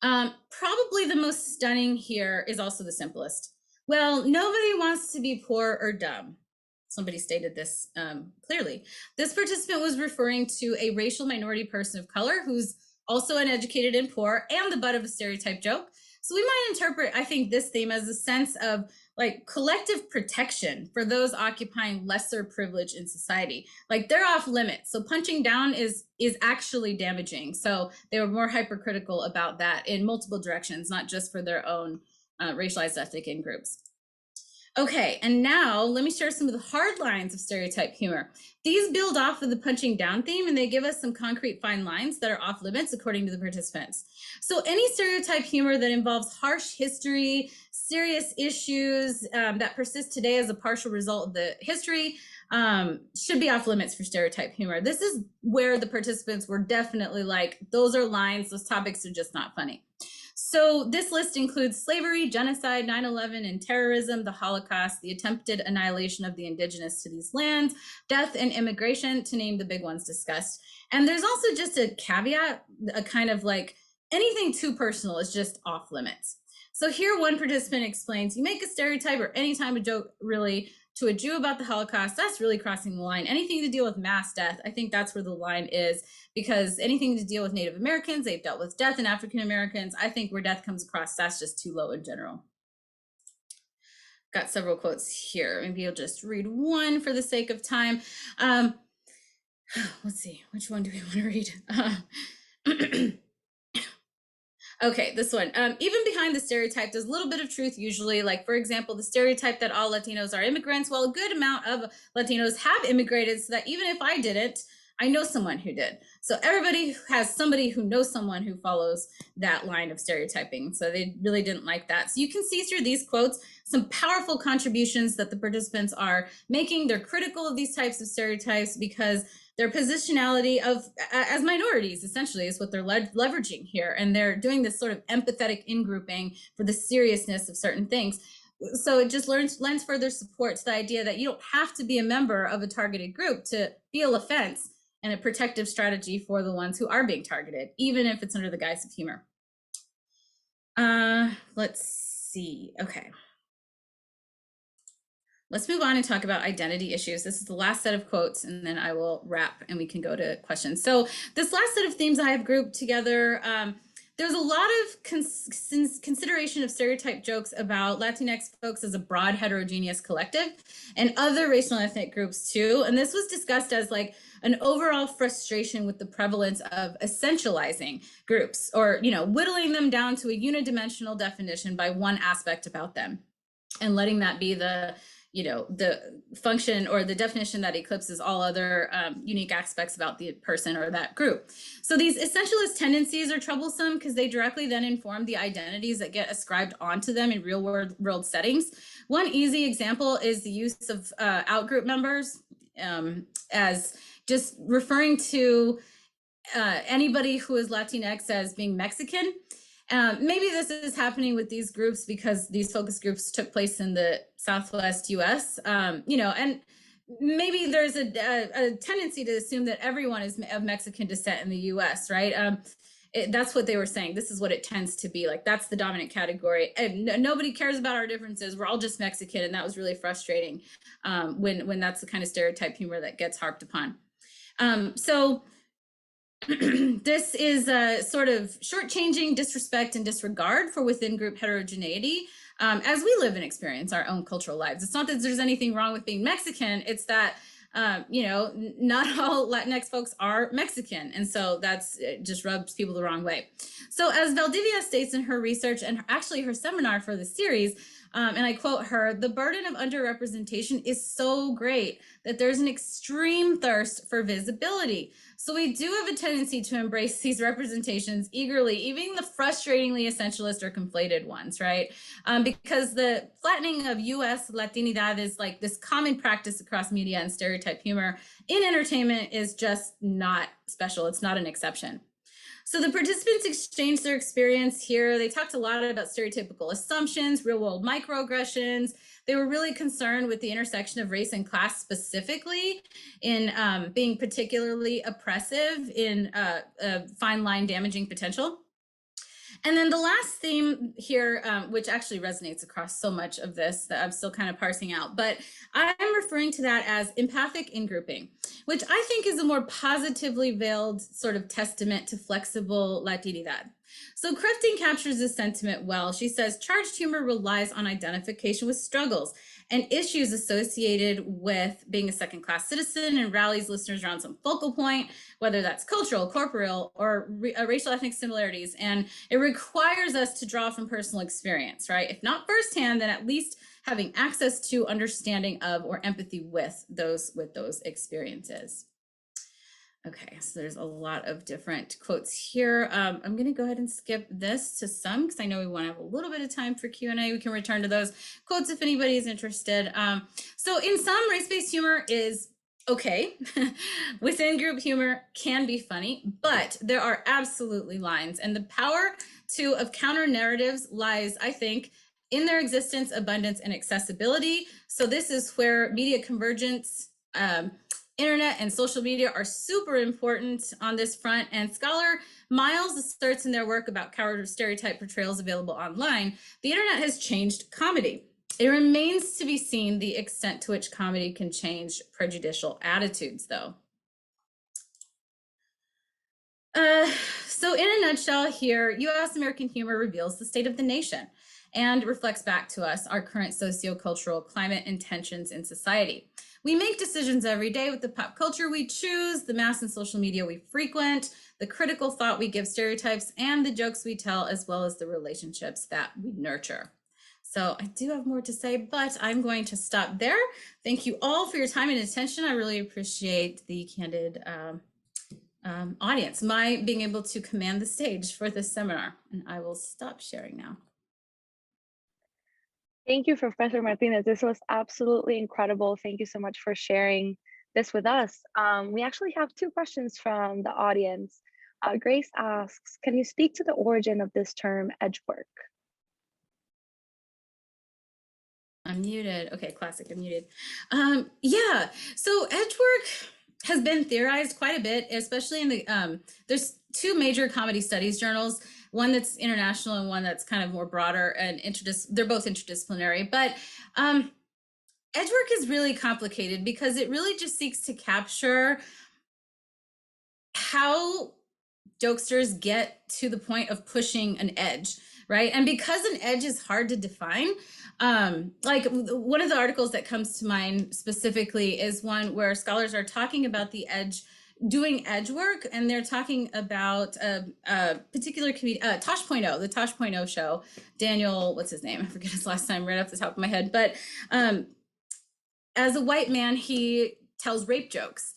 Probably the most stunning here is also the simplest. Well, nobody wants to be poor or dumb. Somebody stated this clearly. This participant was referring to a racial minority person of color who's also uneducated and poor and the butt of a stereotype joke. So we might interpret, I think, this theme as a sense of like collective protection for those occupying lesser privilege in society. Like they're off limits. So punching down is actually damaging. So they were more hypercritical about that in multiple directions, not just for their own racialized ethnic in groups. Okay, and now let me share some of the hard lines of stereotype humor. These build off of the punching down theme, and they give us some concrete fine lines that are off limits according to the participants. So any stereotype humor that involves harsh history, serious issues that persist today as a partial result of the history should be off limits for stereotype humor. This is where the participants were definitely like, those are lines, those topics are just not funny. So this list includes slavery, genocide, 9/11, and terrorism, the Holocaust, the attempted annihilation of the indigenous to these lands, death and immigration, to name the big ones discussed. And there's also just a caveat, a kind of like anything too personal is just off limits. So here one participant explains, you make a stereotype or any time a joke really to a Jew about the Holocaust, that's really crossing the line. Anything to deal with mass death, I think that's where the line is, because anything to deal with Native Americans, they've dealt with death, and African Americans, I think where death comes across, that's just too low in general. Got several quotes here. Maybe I'll just read one for the sake of time. Let's see, which one do we want to read? Okay, this one. Even behind the stereotype, there's a little bit of truth usually. Like, for example, the stereotype that all Latinos are immigrants. Well, a good amount of Latinos have immigrated, so that even if I didn't, I know someone who did. So everybody has somebody who knows someone who follows that line of stereotyping. So they really didn't like that. So you can see through these quotes some powerful contributions that the participants are making. They're critical of these types of stereotypes because their positionality of as minorities essentially is what they're leveraging here, and they're doing this sort of empathetic in-grouping for the seriousness of certain things. So it just lends further support to the idea that you don't have to be a member of a targeted group to feel offense, and a protective strategy for the ones who are being targeted, even if it's under the guise of humor. Let's see. Okay. Let's move on and talk about identity issues. This is the last set of quotes, and then I will wrap and we can go to questions. So this last set of themes I have grouped together, there's a lot of consideration of stereotype jokes about Latinx folks as a broad heterogeneous collective and other racial and ethnic groups too. And this was discussed as like an overall frustration with the prevalence of essentializing groups, or, you know, whittling them down to a unidimensional definition by one aspect about them and letting that be the, you know, the function or the definition that eclipses all other unique aspects about the person or that group. So these essentialist tendencies are troublesome because they directly then inform the identities that get ascribed onto them in real world settings. One easy example is the use of outgroup members as just referring to anybody who is Latinx as being Mexican. Maybe this is happening with these groups because these focus groups took place in the Southwest US, you know, and maybe there's a tendency to assume that everyone is of Mexican descent in the US, right? That's what they were saying. This is what it tends to be like. That's the dominant category. And nobody cares about our differences. We're all just Mexican. And that was really frustrating when that's the kind of stereotype humor that gets harped upon. So this is a sort of shortchanging disrespect and disregard for within group heterogeneity as we live and experience our own cultural lives. It's not that there's anything wrong with being Mexican, it's that not all Latinx folks are Mexican. And so it just rubs people the wrong way. So as Valdivia states in her research and actually her seminar for the series, and I quote her, the burden of underrepresentation is so great that there's an extreme thirst for visibility. So we do have a tendency to embrace these representations eagerly, even the frustratingly essentialist or conflated ones, right? Because the flattening of US Latinidad is like this common practice across media and stereotype humor in entertainment is just not special. It's not an exception. So the participants exchanged their experience here. They talked a lot about stereotypical assumptions, real world microaggressions. They were really concerned with the intersection of race and class specifically in being particularly oppressive in fine line damaging potential. And then the last theme here, which actually resonates across so much of this that I'm still kind of parsing out, but I'm referring to that as empathic in-grouping, which I think is a more positively veiled sort of testament to flexible Latinidad. So Crafting captures this sentiment well. She says, charged humor relies on identification with struggles and issues associated with being a second-class citizen and rallies listeners around some focal point, whether that's cultural, corporeal, or racial ethnic similarities. And it requires us to draw from personal experience, right? If not firsthand, then at least having access to, understanding of, or empathy with those experiences. Okay, so there's a lot of different quotes here. I'm going to go ahead and skip this to some because I know we want to have a little bit of time for Q&A. We can return to those quotes if anybody is interested. So in some, race-based humor is okay. Within group humor can be funny, but there are absolutely lines. And the power of counter narratives lies, I think, in their existence, abundance, and accessibility. So this is where media convergence, internet and social media are super important on this front. And scholar Miles asserts in their work about counter stereotype portrayals available online, the internet has changed comedy. It remains to be seen the extent to which comedy can change prejudicial attitudes, though. So in a nutshell here, US American humor reveals the state of the nation and reflects back to us our current sociocultural climate and tensions in society. We make decisions every day with the pop culture we choose, the mass and social media we frequent, the critical thought we give stereotypes, and the jokes we tell, as well as the relationships that we nurture. So I do have more to say, but I'm going to stop there. Thank you all for your time and attention. I really appreciate the candid audience, my being able to command the stage for this seminar, and I will stop sharing now. Thank you, Professor Martinez. This was absolutely incredible. Thank you so much for sharing this with us. We actually have two questions from the audience. Grace asks, can you speak to the origin of this term edge work? I'm muted. Okay, classic, I'm muted. Yeah, so edge work has been theorized quite a bit, especially in the, there's two major comedy studies journals, one that's international and one that's kind of more broader and they're both interdisciplinary, but edge work is really complicated because it really just seeks to capture how jokesters get to the point of pushing an edge, right? And because an edge is hard to define, like one of the articles that comes to mind specifically is one where scholars are talking about the edge, doing edge work, and they're talking about a particular comedian, Tosh.0, the Tosh.0 show. Daniel, what's his name? I forget his last name right off the top of my head. But as a white man, he tells rape jokes.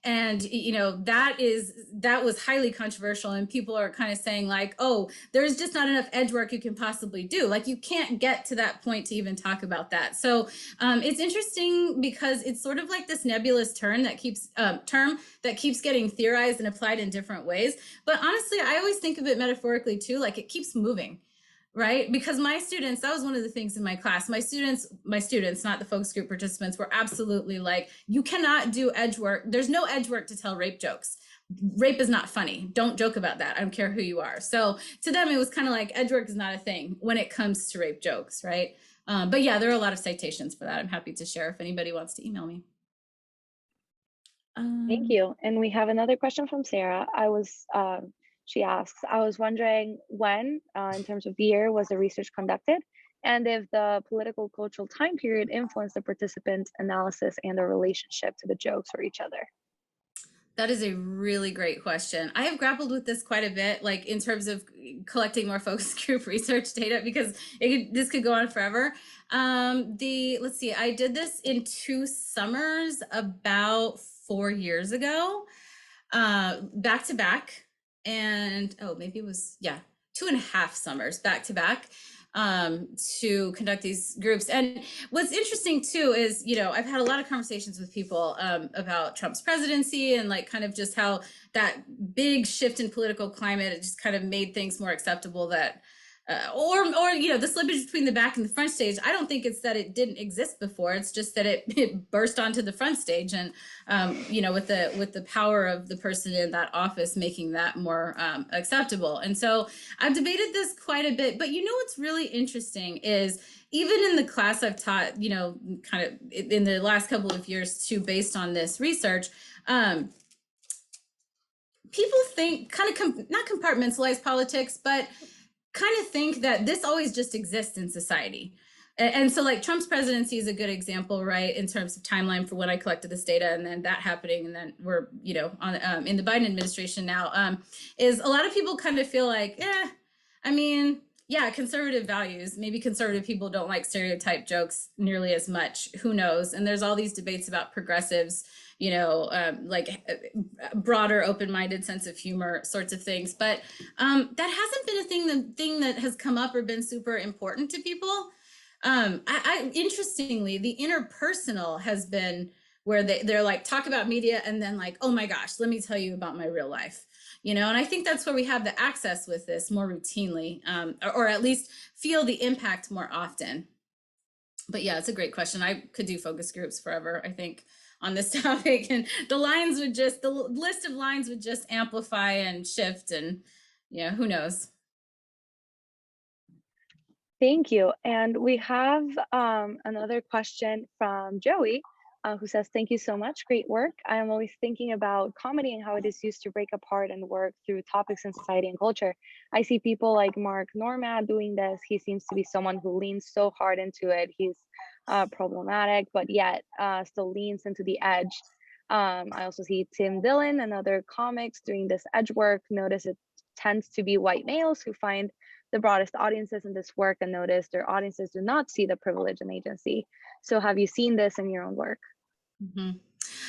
And, you know, that was highly controversial. And people are kind of saying like, oh, there's just not enough edge work you can possibly do. Like you can't get to that point to even talk about that. So it's interesting because it's sort of like this nebulous term that keeps getting theorized and applied in different ways. But honestly, I always think of it metaphorically too, like it keeps moving. Right? Because my students, that was one of the things in my class, my students, not the focus group participants, were absolutely like, you cannot do edge work. There's no edge work to tell rape jokes. Rape is not funny. Don't joke about that. I don't care who you are. So to them, it was kind of like edge work is not a thing when it comes to rape jokes, right? But yeah, there are a lot of citations for that. I'm happy to share if anybody wants to email me. Thank you. And we have another question from Sarah. She asks, I was wondering when, in terms of year, was the research conducted, and if the political cultural time period influenced the participants' analysis and the relationship to the jokes or each other. That is a really great question. I have grappled with this quite a bit, like in terms of collecting more focus group research data, because this could go on forever. Let's see, I did this in 2 summers about 4 years ago, back to back, and maybe it was 2.5 summers back to back, to conduct these groups. And what's interesting too is, I've had a lot of conversations with people about Trump's presidency and like kind of just how that big shift in political climate, it just kind of made things more acceptable that or the slippage between the back and the front stage. I don't think it's that it didn't exist before. It's just that it burst onto the front stage, and with the power of the person in that office making that more acceptable. And so I've debated this quite a bit. But what's really interesting is, even in the class I've taught, kind of in the last couple of years too, based on this research, people think kind of not compartmentalize politics, but kind of think that this always just exists in society. And so like Trump's presidency is a good example, right, in terms of timeline for when I collected this data, and then that happening, and then we're on in the Biden administration now, is a lot of people kind of feel like, conservative values, maybe conservative people don't like stereotype jokes nearly as much, who knows. And there's all these debates about progressives, like broader open-minded sense of humor sorts of things. But that hasn't been the thing that has come up or been super important to people. Interestingly, the interpersonal has been where they're like, talk about media, and then like, oh my gosh, let me tell you about my real life. And I think that's where we have the access with this more routinely, or at least feel the impact more often. But yeah, it's a great question. I could do focus groups forever, I think, on this topic, and the list of lines would just amplify and shift, and who knows. Thank you. And we have another question from Joey, who says, thank you so much. Great work. I am always thinking about comedy and how it is used to break apart and work through topics in society and culture. I see people like Mark Normad doing this. He seems to be someone who leans so hard into it. He's problematic, but yet still leans into the edge. I also see Tim Dillon and other comics doing this edge work. Notice it tends to be white males who find the broadest audiences in this work, and notice their audiences do not see the privilege and agency. So have you seen this in your own work? Mm-hmm.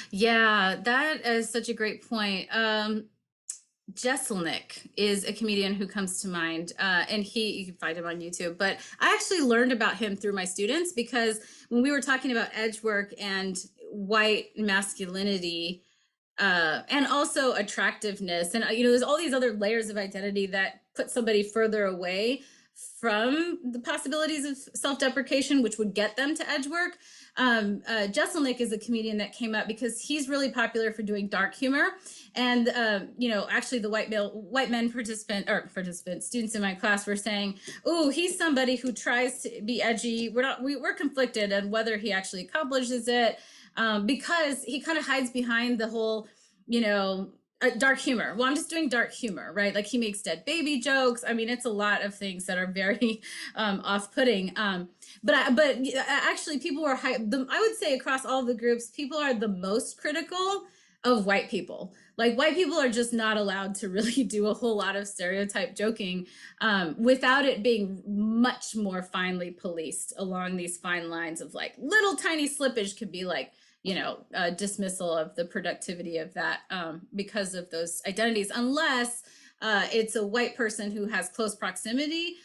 Yeah, that is such a great point. Jesselnick is a comedian who comes to mind, and you can find him on YouTube, but I actually learned about him through my students, because when we were talking about edge work and white masculinity, and also attractiveness, and there's all these other layers of identity that put somebody further away from the possibilities of self-deprecation, which would get them to edge work. Jesselnick is a comedian that came up because he's really popular for doing dark humor. And, actually the white men students in my class were saying, oh, he's somebody who tries to be edgy. We're conflicted on whether he actually accomplishes it, because he kind of hides behind the whole, dark humor. Well, I'm just doing dark humor, right? Like he makes dead baby jokes. I mean, it's a lot of things that are very off-putting. But actually, people are I would say across all the groups, people are the most critical of white people. Like white people are just not allowed to really do a whole lot of stereotype joking without it being much more finely policed along these fine lines of like little tiny slippage could be like, dismissal of the productivity of that because of those identities, unless it's a white person who has close proximity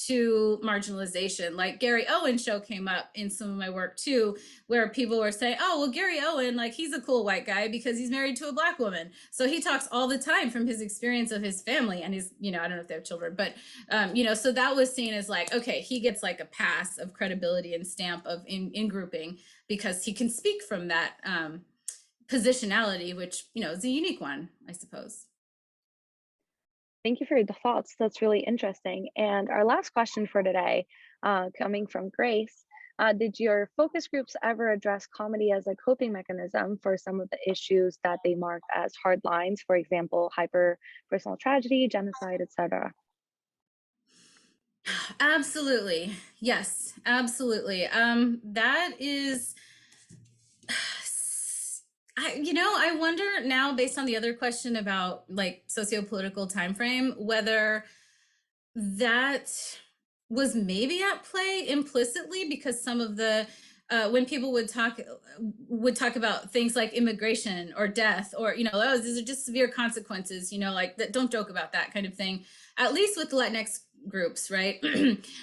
to marginalization. Like Gary Owen show came up in some of my work too, where people were saying, oh, well, Gary Owen, like he's a cool white guy because he's married to a black woman. So he talks all the time from his experience of his family and his, I don't know if they have children, but, so that was seen as like, okay, he gets like a pass of credibility and stamp of in grouping because he can speak from that positionality, which, is a unique one, I suppose. Thank you for the thoughts. That's really interesting. And our last question for today, coming from Grace, Did your focus groups ever address comedy as a coping mechanism for some of the issues that they marked as hard lines, for example, hyper personal tragedy, genocide, etc.? Absolutely. Yes, absolutely. That is, I wonder now, based on the other question about like socio-political time frame, whether that was maybe at play implicitly, because some of the when people would talk about things like immigration or death, or oh, these are just severe consequences, like that, don't joke about that kind of thing, at least with the Latinx groups, right?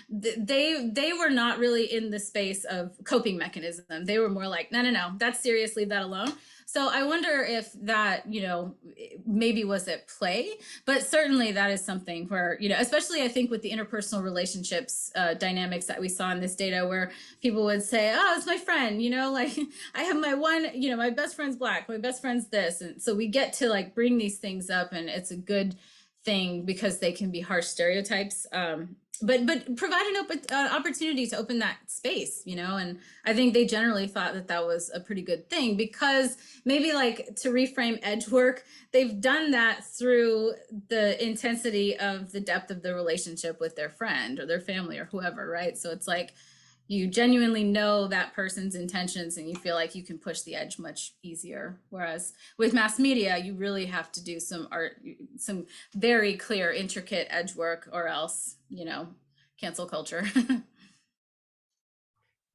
They were not really in the space of coping mechanism. They were more like, no, that's serious, leave that alone. So I wonder if that, maybe was at play, but certainly that is something where, especially I think with the interpersonal relationships dynamics that we saw in this data, where people would say, oh, it's my friend, like I have my one, my best friend's Black, my best friend's this. And so we get to like bring these things up, and it's a good thing because they can be harsh stereotypes. But provide an open opportunity to open that space, and I think they generally thought that that was a pretty good thing, because maybe like to reframe edge work, they've done that through the intensity of the depth of the relationship with their friend or their family or whoever, right? So it's like you genuinely know that person's intentions and you feel like you can push the edge much easier. Whereas with mass media, you really have to do some very clear, intricate edge work, or else, cancel culture.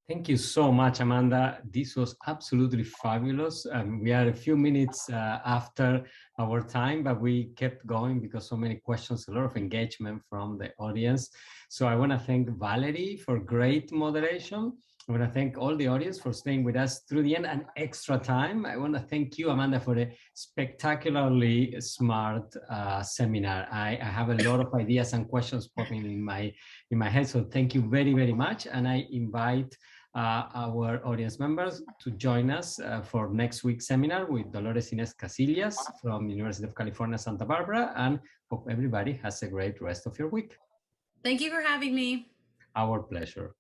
Thank you so much, Amanda. This was absolutely fabulous. We are a few minutes after our time, but we kept going because so many questions, a lot of engagement from the audience. So I want to thank Valerie for great moderation. I want to thank all the audience for staying with us through the end and extra time. I want to thank you, Amanda, for a spectacularly smart seminar. I have a lot of ideas and questions popping in my head. So thank you very, very much. And I invite our audience members to join us for next week's seminar with Dolores Inés Casillas from University of California, Santa Barbara, and hope everybody has a great rest of your week. Thank you for having me. Our pleasure.